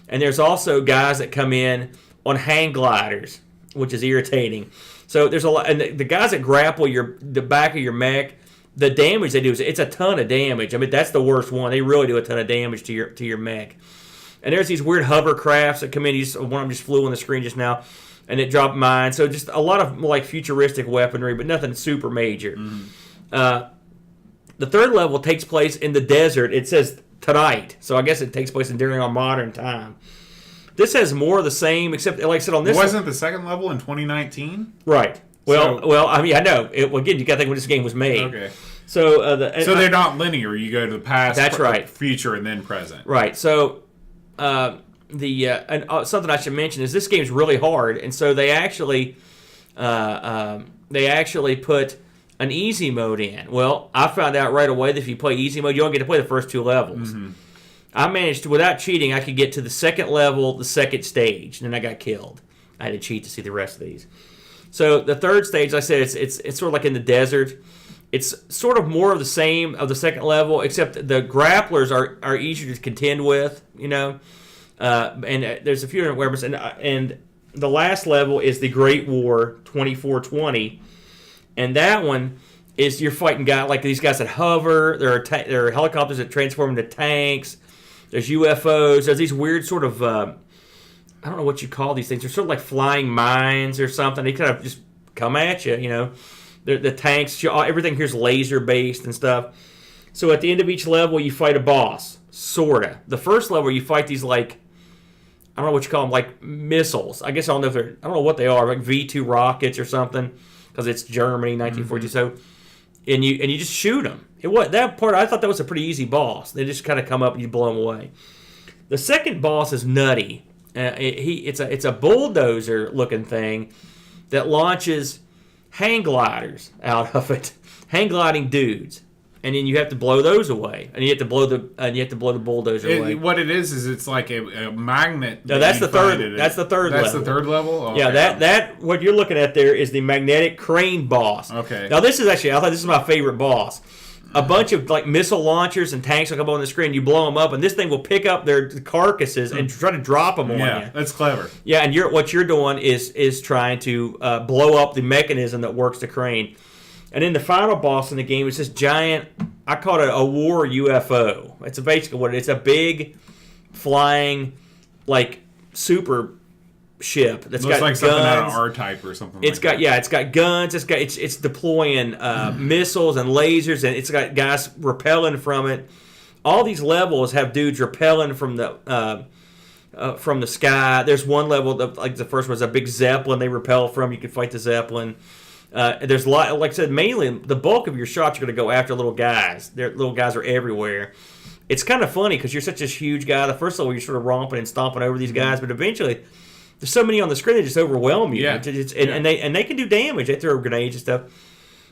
And there's also guys that come in on hang gliders, which is irritating. So there's a lot, and the guys that grapple the back of your mech, the damage they do it's a ton of damage. I mean, that's the worst one. They really do a ton of damage to your mech. And there's these weird hovercrafts that come in. One of them just flew on the screen just now, and it dropped mines. So just a lot of like futuristic weaponry, but nothing super major. The third level takes place in the desert. It says tonight, so I guess it takes place during our modern time. This has more of the same, except like I said on this. Wasn't the second level in 2019? Right. Well, I mean, I know. Again, you got to think when this game was made. Okay. So they're not linear. You go to the past, that's right, future, and then present. Right. So something I should mention is this game's really hard, and so they actually put an easy mode in. Well, I found out right away that if you play easy mode, you don't get to play the first two levels. Mm-hmm. I managed to, without cheating, I could get to the second level, the second stage, and then I got killed. I had to cheat to see the rest of these. So the third stage, like I said, it's sort of like in the desert. It's sort of more of the same of the second level, except the grapplers are easier to contend with, you know. And there's a few different weapons, and the last level is the Great War 2420. And that one is you're fighting guys like these guys that hover. There are helicopters that transform into tanks. There's UFOs. There's these weird sort of I don't know what you call these things. They're sort of like flying mines or something. They kind of just come at you. You know, the tanks. Everything here's laser based and stuff. So at the end of each level, you fight a boss. Sorta. The first level, you fight these like I don't know what you call them, like missiles. I guess I don't know what they are, like V2 rockets or something. Because it's Germany, 1942. Mm-hmm. So, and you just shoot them. That part I thought that was a pretty easy boss. They just kind of come up and you blow them away. The second boss is nutty. It's a bulldozer looking thing that launches hang gliders out of it, hang gliding dudes, and then you have to blow those away, and you have to blow the bulldozer away. What it is it's like a magnet. No, that's the third. That's the third level. That's the third level. Oh, yeah, okay. that what you're looking at there is the magnetic crane boss. Okay. Now this is actually, I thought this is my favorite boss. A bunch of like missile launchers and tanks will come on the screen. You blow them up, and this thing will pick up their carcasses and try to drop them on you. Yeah, that's clever. Yeah, and what you're doing is trying to blow up the mechanism that works the crane. And then the final boss in the game is this giant, I call it a war UFO. It's basically what it is. It's a big, flying, like, super ship that's got like guns. Something out of R-Type or something it's got guns. It's deploying missiles and lasers, and it's got guys repelling from it. All these levels have dudes repelling from the sky. There's one level, like the first one was a big Zeppelin they repel from. You can fight the Zeppelin. There's a lot, like I said, mainly the bulk of your shots are going to go after little guys. Little guys are everywhere. It's kind of funny because you're such a huge guy. The first level, you're sort of romping and stomping over these guys, but eventually, there's so many on the screen that just overwhelm you. Yeah. And they can do damage. They throw grenades and stuff.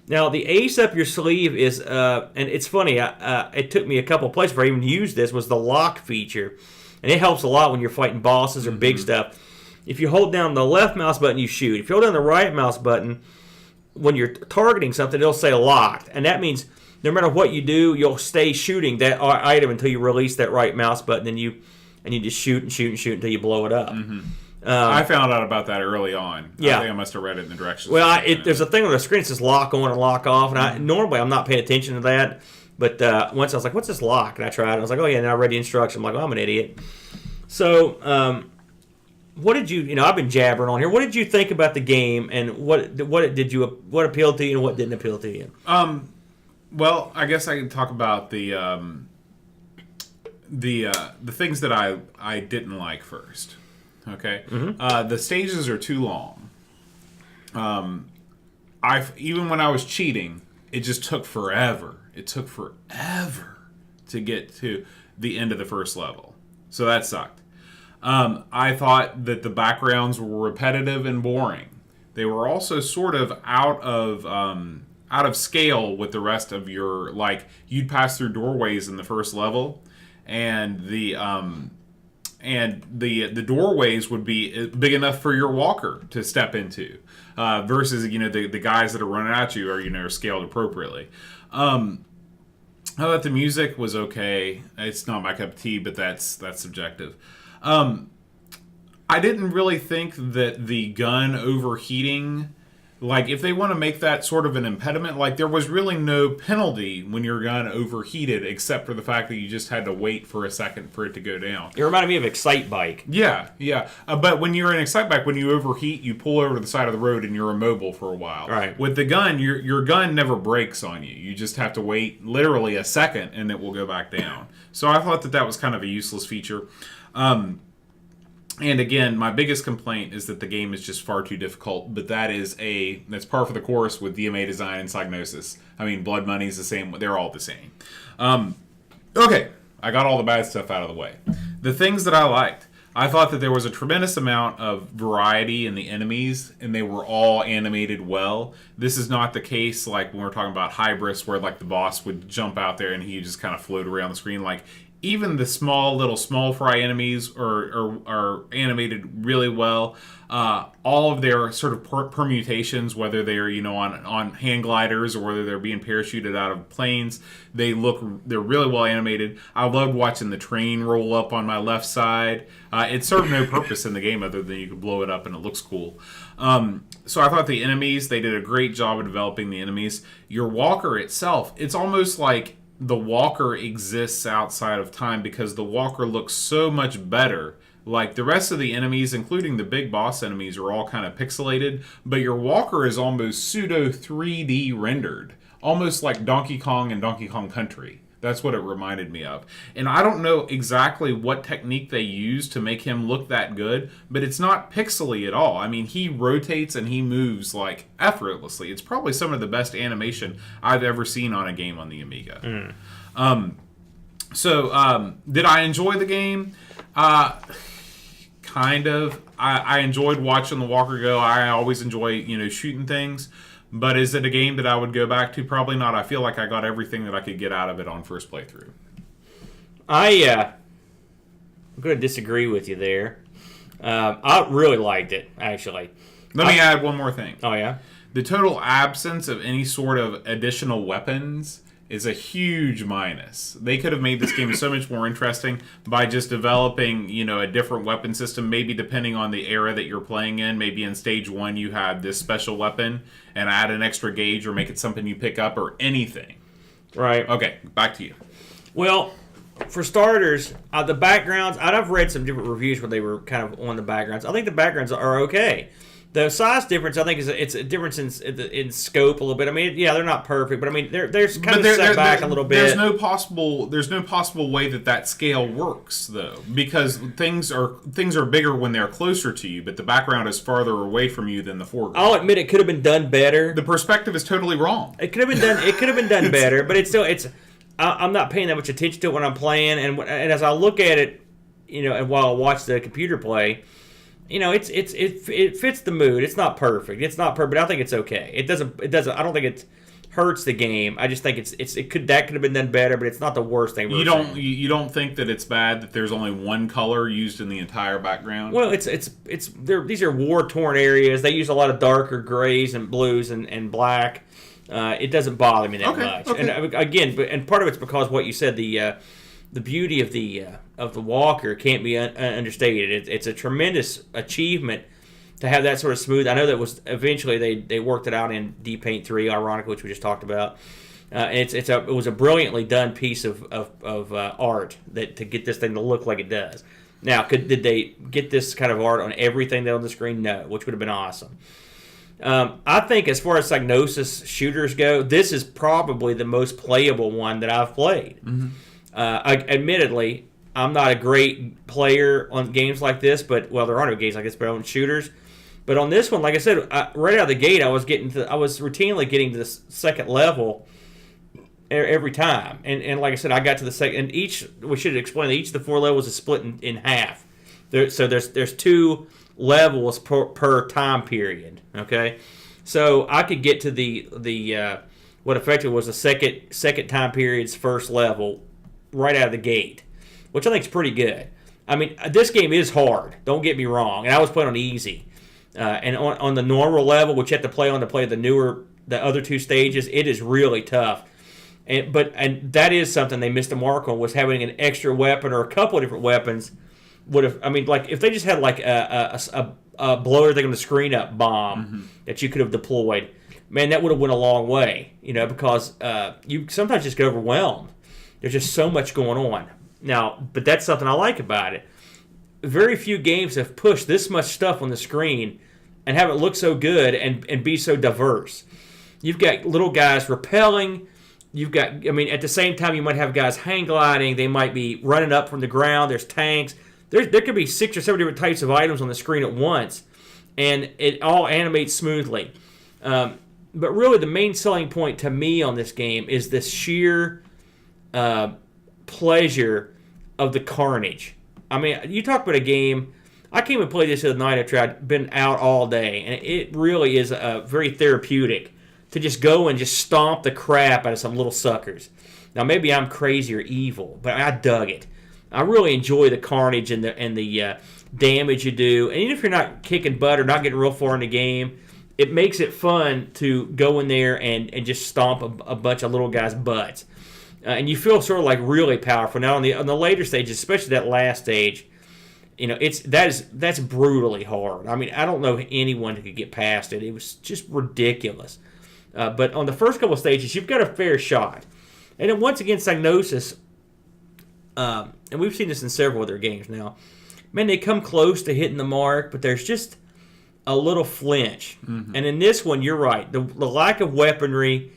Now, the ace up your sleeve is, and it's funny, it took me a couple places before I even used this, was the lock feature. And it helps a lot when you're fighting bosses or big stuff. If you hold down the left mouse button, you shoot. If you hold down the right mouse button, when you're targeting something, it'll say locked. And that means no matter what you do, you'll stay shooting that item until you release that right mouse button, and you just shoot and shoot and shoot until you blow it up. Mm-hmm. I found out about that early on. Yeah. I think I must have read it in the directions. Well, there's a thing on the screen that says lock on and lock off, and normally I'm not paying attention to that. But once I was like, what's this lock? And I tried it. I was like, oh, yeah, and I read the instructions. I'm like, oh, I'm an idiot. So, what did I've been jabbering on here. What did you think about the game, and what appealed to you and what didn't appeal to you? Well, I guess I can talk about the things that I didn't like first. Okay, the stages are too long. Even when I was cheating, it just took forever. It took forever to get to the end of the first level, so that sucked. I thought that the backgrounds were repetitive and boring. They were also sort of out of scale with the rest of your, like, you'd pass through doorways in the first level, and the doorways would be big enough for your walker to step into, versus the guys that are running at you are scaled appropriately. I thought the music was okay. It's not my cup of tea, but that's subjective. I didn't really think that the gun overheating Like, if they want to make that sort of an impediment, like, there was really no penalty when your gun overheated, except for the fact that you just had to wait for a second for it to go down. It reminded me of Excite Bike. Yeah. But when you're in Excite Bike, when you overheat, you pull over to the side of the road and you're immobile for a while. Right. With the gun, your gun never breaks on you. You just have to wait literally a second and it will go back down. So I thought that was kind of a useless feature. And again, my biggest complaint is that the game is just far too difficult, but that's par for the course with DMA design and Psygnosis. I mean, Blood Money's the same, they're all the same. Okay, I got all the bad stuff out of the way. The things that I liked, I thought that there was a tremendous amount of variety in the enemies, and they were all animated well. This is not the case like when we're talking about Hybris, where like the boss would jump out there and he just kind of float around the screen. Like, even the small fry enemies are animated really well. All of their sort of permutations, whether they're on hand gliders or whether they're being parachuted out of planes, they're really well animated. I loved watching the train roll up on my left side. It served no purpose in the game other than you could blow it up and it looks cool. So I thought the enemies, they did a great job of developing the enemies. Your walker itself, it's almost like the walker exists outside of time because the walker looks so much better. Like, the rest of the enemies, including the big boss enemies, are all kind of pixelated, but your walker is almost pseudo 3D rendered, almost like Donkey Kong and Donkey Kong Country. That's what it reminded me of. And I don't know exactly what technique they use to make him look that good, but it's not pixely at all. I mean, he rotates and he moves like effortlessly. It's probably some of the best animation I've ever seen on a game on the Amiga. Did I enjoy the game? Kind of. I enjoyed watching the walker go. I always enjoy, shooting things. But is it a game that I would go back to? Probably not. I feel like I got everything that I could get out of it on first playthrough. I'm going to disagree with you there. I really liked it, actually. Let me add one more thing. Oh, yeah? The total absence of any sort of additional weapons is a huge minus. They could have made this game so much more interesting by just developing, a different weapon system, maybe depending on the era that you're playing in. Maybe in stage 1 you had this special weapon and add an extra gauge or make it something you pick up or anything. Right. Okay, back to you. Well, for starters, the backgrounds, I've read some different reviews where they were kind of on the backgrounds. I think the backgrounds are okay. The size difference, I think, it's a difference in scope a little bit. I mean, yeah, they're not perfect, but I mean, they're kind of set back a little bit. There's no possible way that scale works, though, because things are bigger when they're closer to you, but the background is farther away from you than the foreground. I'll admit it could have been done better. The perspective is totally wrong. It could have been done. It could have been done better, but I'm not paying that much attention to it when I'm playing, and as I look at it, and while I watch the computer play. It fits the mood. It's not perfect. But I think it's okay. It doesn't. I don't think it hurts the game. I just think it could have been done better, but it's not the worst thing. You don't think that it's bad that there's only one color used in the entire background? Well, these are war-torn areas. They use a lot of darker grays and blues and black. It doesn't bother me that much. Okay. And again, part of it's because what you said, the beauty of the walker can't be understated. It's a tremendous achievement to have that sort of smooth. I know that was eventually they worked it out in D-Paint 3, ironically, which we just talked about. It was a brilliantly done piece of art to get this thing to look like it does. Now, did they get this kind of art on everything on the screen? No, which would have been awesome. I think as far as Psygnosis shooters go, this is probably the most playable one that I've played. Mm-hmm. Admittedly, I'm not a great player on games like this, but there are no games like this, but on shooters. But on this one, like I said, right out of the gate, I was routinely getting to the second level every time, and like I said, I got to the second. And we should explain that each of the 4 levels is split in half. So there's 2 levels per time period. Okay, so I could get to the what effectively was the second time period's first level right out of the gate, which I think is pretty good. I mean, this game is hard. Don't get me wrong, and I was playing on easy, and on the normal level, which you have to play the other 2 stages, it is really tough. And that is something they missed the mark on, was having an extra weapon or a couple of different weapons would have. I mean, like if they just had like a blow everything on the screen up bomb that you could have deployed. Man, that would have went a long way, because you sometimes just get overwhelmed. There's just so much going on. Now, but that's something I like about it. Very few games have pushed this much stuff on the screen and have it look so good and be so diverse. You've got little guys rappelling. You've got, at the same time, you might have guys hang gliding. They might be running up from the ground. There's tanks. There could be 6 or 7 different types of items on the screen at once, and it all animates smoothly. But really, the main selling point to me on this game is the sheer pleasure of the carnage. You talk about a game. I came and played this the other night after I'd been out all day, and it really is very therapeutic to just go and just stomp the crap out of some little suckers. Now, maybe I'm crazy or evil, but I dug it. I really enjoy the carnage and the damage you do. And even if you're not kicking butt or not getting real far in the game, it makes it fun to go in there and just stomp a bunch of little guys' butts. And you feel sort of like really powerful. Now, on the later stages, especially that last stage, that's brutally hard. I don't know anyone who could get past it. It was just ridiculous. But on the first couple of stages, you've got a fair shot. And then once again, Psygnosis, and we've seen this in several of their games now, man, they come close to hitting the mark, but there's just a little flinch. Mm-hmm. And in this one, you're right. The lack of weaponry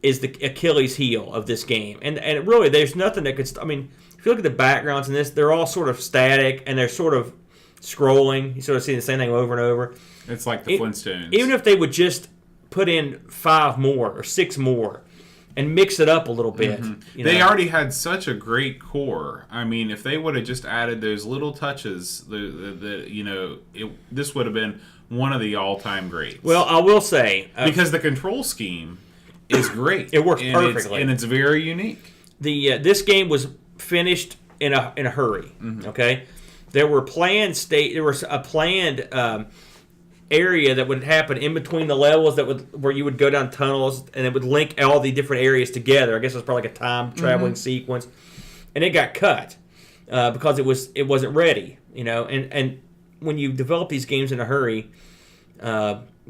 is the Achilles heel of this game. And really, there's nothing that could... if you look at the backgrounds in this, they're all sort of static, and they're sort of scrolling. You sort of see the same thing over and over. It's like the Flintstones. Even if they would just put in 5 more or 6 more and mix it up a little bit. Mm-hmm. They already had such a great core. If they would have just added those little touches, this would have been one of the all-time greats. Well, I will say... because the control scheme is great. It works perfectly. And it's very unique. This game was finished in a hurry, okay? There was a planned area that would happen in between the levels where you would go down tunnels, and it would link all the different areas together. I guess it was probably like a time traveling sequence, and it got cut because it wasn't ready, And when you develop these games in a hurry,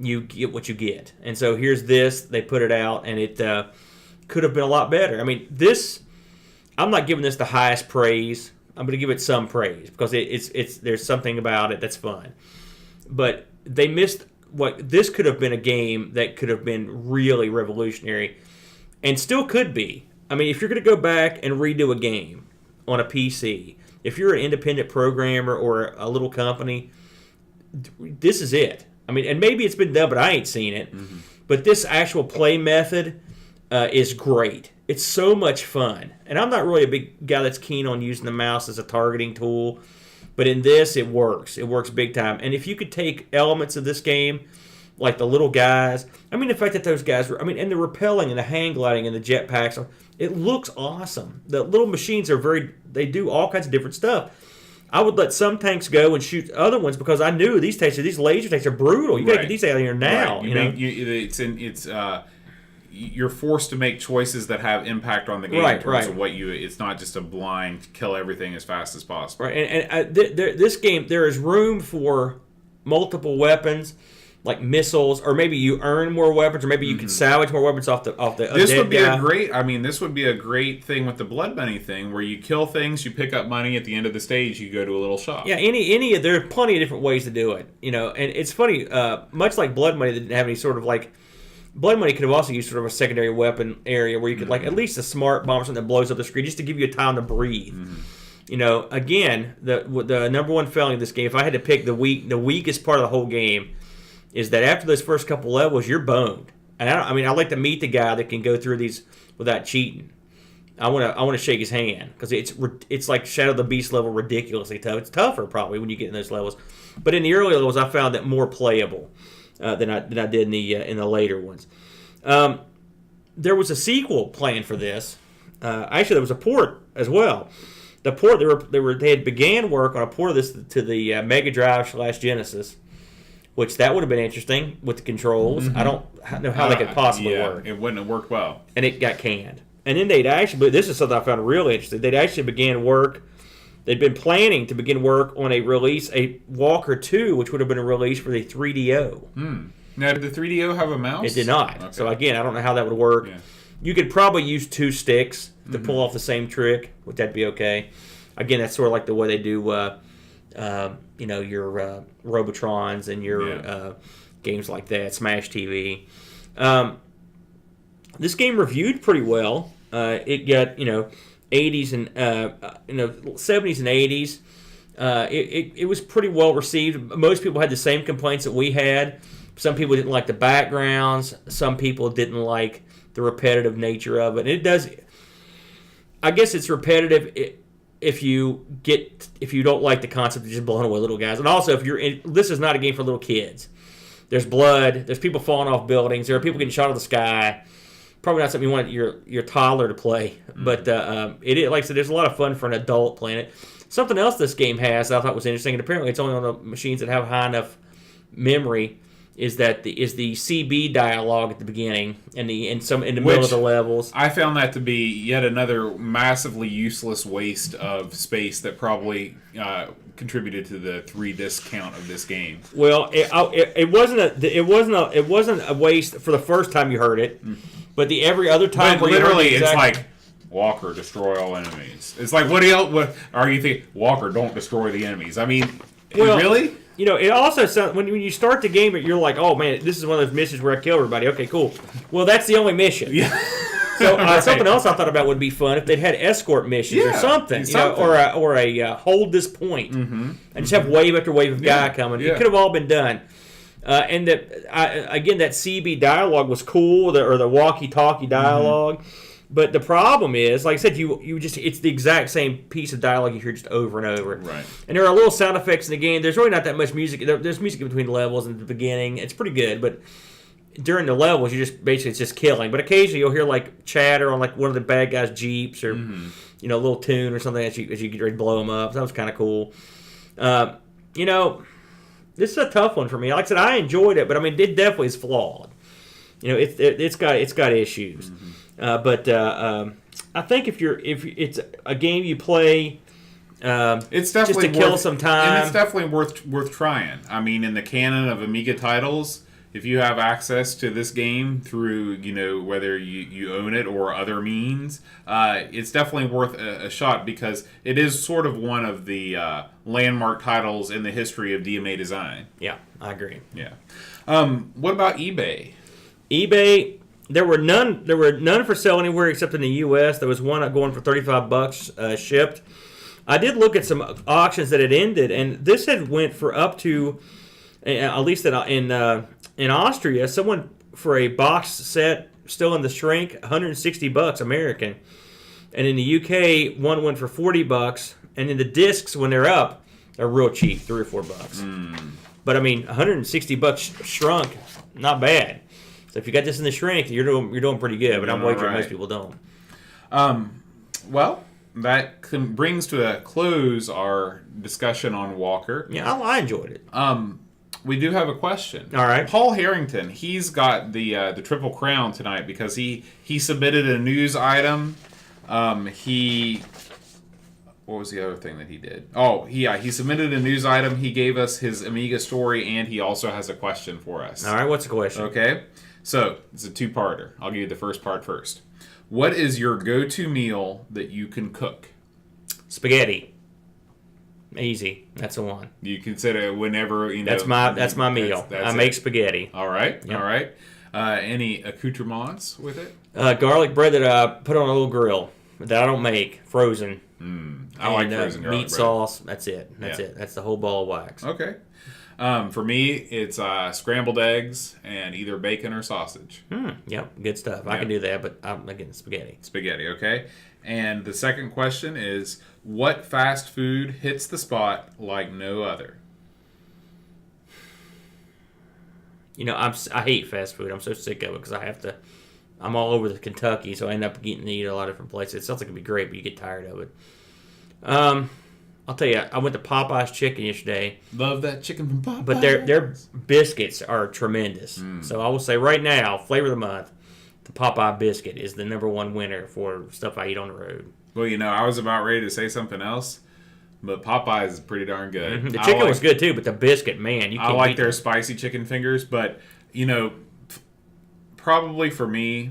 you get what you get. And so here's this. They put it out, and it could have been a lot better. I'm not giving this the highest praise. I'm going to give it some praise because there's something about it that's fun, but they missed what this could have been a game that could have been really revolutionary and still could be. If you're going to go back and redo a game on a PC, if you're an independent programmer or a little company, this is it. And maybe it's been done, but I ain't seen it. Mm-hmm. But this actual play method is great. It's so much fun. And I'm not really a big guy that's keen on using the mouse as a targeting tool. But in this, it works. It works big time. And if you could take elements of this game, like the little guys, the fact that those guys were, and the rappelling and the hang gliding and the jetpacks, it looks awesome. The little machines they do all kinds of different stuff. I would let some tanks go and shoot other ones because I knew these laser tanks are brutal. You got to get these out of here now. Right. You're forced to make choices that have impact on the game in terms of it's not just a blind kill everything as fast as possible. Right, and this game, there is room for multiple weapons, like missiles, or maybe you earn more weapons, or maybe you can salvage more weapons off the This would be guy. This would be a great thing with the Blood Money thing, where you kill things, you pick up money at the end of the stage, you go to a little shop. Yeah, there are plenty of different ways to do it, And it's funny, much like Blood Money, they didn't have any sort of like. Blood Money could have also used sort of a secondary weapon area where you could, at least a smart bomb or something that blows up the screen just to give you time to breathe. Again, the number one failing of this game, if I had to pick the weakest part of the whole game, is that after those first couple levels, you're boned. And I like to meet the guy that can go through these without cheating. I want to shake his hand because it's like Shadow of the Beast level ridiculously tough. It's tougher probably when you get in those levels, but in the early levels, I found it more playable. Than I did in the later ones. There was a sequel planned for this. Actually, there was a port as well. The port they had began work on a port of this to the Mega Drive / Genesis, which that would have been interesting with the controls. Mm-hmm. I don't know how they could possibly work. It wouldn't have worked well, and it got canned. And then they'd actually, this is something I found really interesting. They'd actually began work. they'd been planning to begin work on a Walker 2, which would have been a release for the 3DO. Now, did the 3DO have a mouse? It did not. Okay. So again, I don't know how that would work. Yeah. You could probably use 2 sticks to pull off the same trick. Would that be okay? Again, that's sort of like the way they do, your Robotrons and your games like that, Smash TV. This game reviewed pretty well. It got 80s and 70s and 80s. It was pretty well received. Most people had the same complaints that we had. Some people didn't like the backgrounds. Some people didn't like the repetitive nature of it. And it does. I guess it's repetitive if you don't like the concept of just blowing away little guys. And also, this is not a game for little kids. There's blood. There's people falling off buildings. There are people getting shot out of the sky. Probably not something you want your toddler to play. But like I said, there's a lot of fun for an adult playing it. Something else this game has that I thought was interesting, and apparently it's only on the machines that have high enough memory, is the CB dialogue at the beginning and in the middle of the levels. I found that to be yet another massively useless waste of space that probably contributed to the 3-disc count of this game. Well, it wasn't a waste for the first time you heard it, but every other time. But literally, it's like Walker, destroy all enemies. It's like what are you thinking? Walker, don't destroy the enemies. I mean, really? It also sounds, when you start the game, you're like, oh man, this is one of those missions where I kill everybody. Okay, cool. Well, that's the only mission. Yeah. So something else I thought about would be fun if they'd had escort missions or something, or a hold this point, and just have wave after wave of guy coming. Yeah. It could have all been done. And that CB dialogue was cool, or the walkie-talkie dialogue. But the problem is, like I said, it's the exact same piece of dialogue you hear just over and over. Right. And there are little sound effects in the game. There's really not that much music. There's music between the levels and the beginning. It's pretty good, but during the levels, it's just killing. But occasionally you'll hear like chatter on like one of the bad guys' jeeps, or a little tune or something as you get ready to blow them up. So that was kind of cool. This is a tough one for me. Like I said, I enjoyed it, but I mean, it definitely is flawed. It's got issues. But I think if it's a game you play, it's definitely just to kill some time, and it's definitely worth trying. I mean, in the canon of Amiga titles, if you have access to this game through whether you own it or other means, it's definitely worth a shot, because it is sort of one of the landmark titles in the history of DMA design. Yeah, I agree. Yeah. What about eBay? eBay. There were none for sale anywhere except in the U.S. There was one going for $35 shipped. I did look at some auctions that had ended, and this had went for up to, at least in Austria, someone for a box set still in the shrink, $160 American, and in the UK one went for $40, and in the discs when they're up, they're real cheap, $3 or $4. But I mean, $160 shrunk, not bad. So if you got this in the shrink, you're doing pretty good. But I'm wagering most people don't. Well, that brings to a close our discussion on Walker. Yeah, I enjoyed it. We do have a question. All right. Paul Harrington, he's got the Triple Crown tonight because he submitted a news item. What was the other thing that he did? Oh, he submitted a news item. He gave us his Amiga story, and he also has a question for us. All right, what's the question? Okay. So, it's a two-parter. I'll give you the first part first. What is your go-to meal that you can cook? Spaghetti. Easy. That's the one. You consider it whenever, That's my meal. I make spaghetti. All right. Yep. All right. Any accoutrements with it? Garlic bread that I put on a little grill that I don't make, frozen. I like frozen garlic meat bread. sauce. That's it. That's it. That's the whole ball of wax. Okay. For me, it's scrambled eggs and either bacon or sausage. Yep, good stuff. I can do that, but I'm getting spaghetti. Spaghetti, okay. And the second question is, what fast food hits the spot like no other? I hate fast food. I'm so sick of it because I'm all over the Kentucky, so I end up getting to eat at a lot of different places. It sounds like it'd be great, but you get tired of it. I'll tell you, I went to Popeye's Chicken yesterday. Love that chicken from Popeye's. But their biscuits are tremendous. So I will say right now, flavor of the month, the Popeye biscuit is the #1 winner for stuff I eat on the road. Well, I was about ready to say something else, but Popeyes is pretty darn good. The chicken was good too, but the biscuit, man, you can't I like beat their that. spicy chicken fingers, but probably for me,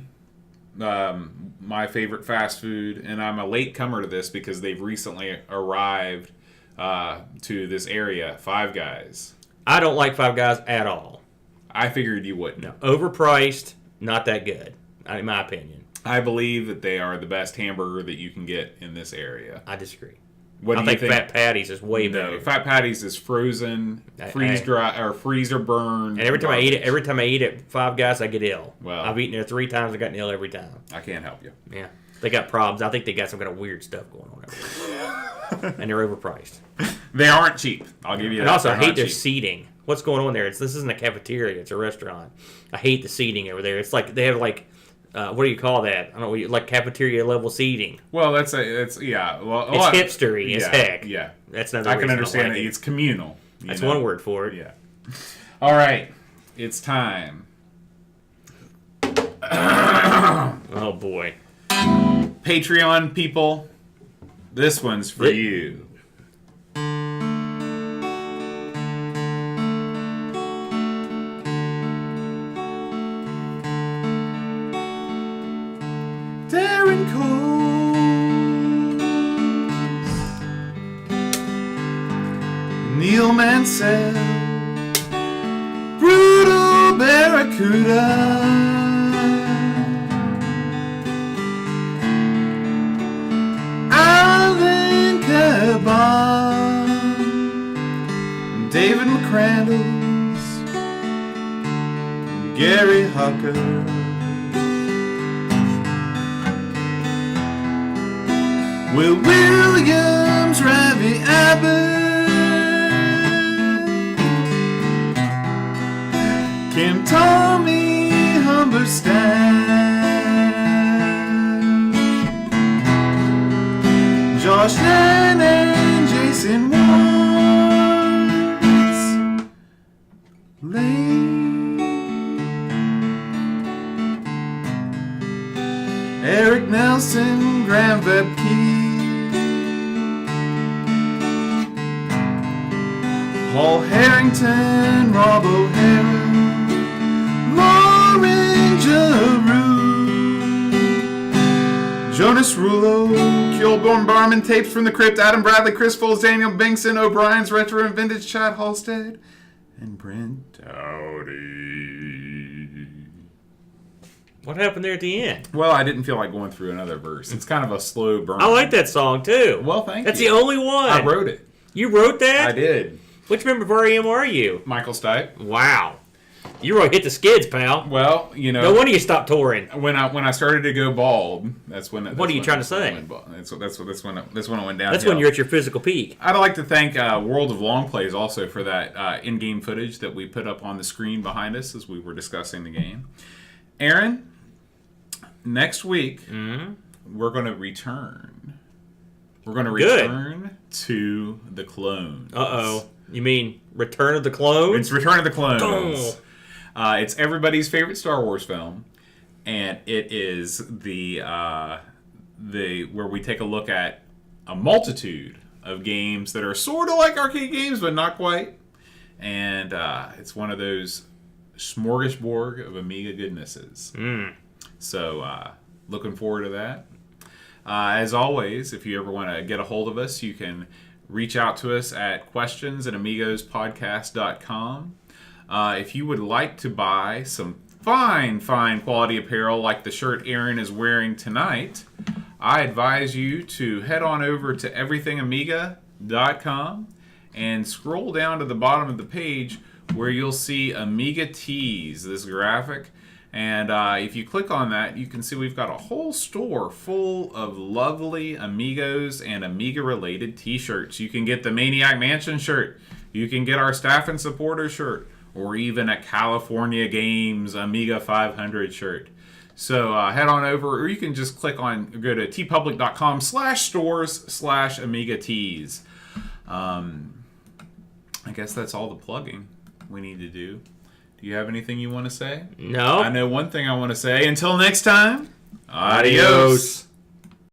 my favorite fast food, and I'm a late comer to this because they've recently arrived to this area, Five Guys. I don't like Five Guys at all. I figured you wouldn't. No, overpriced, not that good, in my opinion. I believe that they are the best hamburger that you can get in this area. I disagree. What I do you think Fat Patties is way better. No, Fat Patties is frozen, freeze dry, or freezer burned. And every time I eat at Five Guys, I get ill. Well, I've eaten there 3 times. I've gotten ill every time. I can't help you. Yeah, they got problems. I think they got some kind of weird stuff going on over there. And they're overpriced. They aren't cheap. I'll give you that. And also, They're I hate not their cheap. seating. What's going on there? This isn't a cafeteria. It's a restaurant. I hate the seating over there. It's like they have like, what do you call that? I don't know, like cafeteria level seating. Well, yeah. Well, It's hipstery as heck. Yeah, That's another I reason can understand like it. It's communal. That's one word for it. Yeah. All right, it's time. Oh boy. Patreon people, this one's for you. Darren Coles, Neil Mansell, Brutal Barracuda, Alan Caban, David McCrandles, Gary Hucker, Will Williams, Ravi Abbott, Kim Tommy Humberstadt, Josh Nan and Jason Watts, Lane, Eric Nelson, Graham Vebke, Paul Harrington, Rob O'Hara, Lauren Giroux, Jonas Rulo, Kilborn Barman, Tapes from the Crypt, Adam Bradley, Chris Foles, Daniel Bingson, O'Brien's Retro and Vintage, Chad Halstead, and Brent Dowdy. What happened there at the end? Well, I didn't feel like going through another verse. It's kind of a slow burn. I like that song too. Well, thank That's you. the only one. I wrote it. You wrote that? I did. Which member of REM are you? Michael Stipe. Wow. You really hit the skids, pal. Well, No wonder you stopped touring. when I started to go bald, that's when. What are you trying to say? That's when it went down. That's when you're at your physical peak. I'd like to thank World of Long Plays also for that in-game footage that we put up on the screen behind us as we were discussing the game. Aaron, next week we're going to return. We're going to return to the clones. Uh-oh. You mean Return of the Clones? It's Return of the Clones. Oh. It's everybody's favorite Star Wars film, and it is the where we take a look at a multitude of games that are sort of like arcade games, but not quite. And it's one of those smorgasbord of Amiga goodnesses. So looking forward to that. As always, if you ever want to get a hold of us, you can reach out to us at questions@amigospodcast.com. If you would like to buy some fine quality apparel like the shirt Aaron is wearing tonight, I advise you to head on over to everythingamiga.com and scroll down to the bottom of the page where you'll see Amiga Tees, this graphic. And if you click on that, you can see we've got a whole store full of lovely Amigos and Amiga-related t-shirts. You can get the Maniac Mansion shirt. You can get our Staff and Supporter shirt. Or even a California Games Amiga 500 shirt. So head on over, or you can just go to tpublic.com/stores/Amiga Tees. I guess that's all the plugging we need to do. Do you have anything you want to say? No. I know one thing I want to say. Until next time, adios.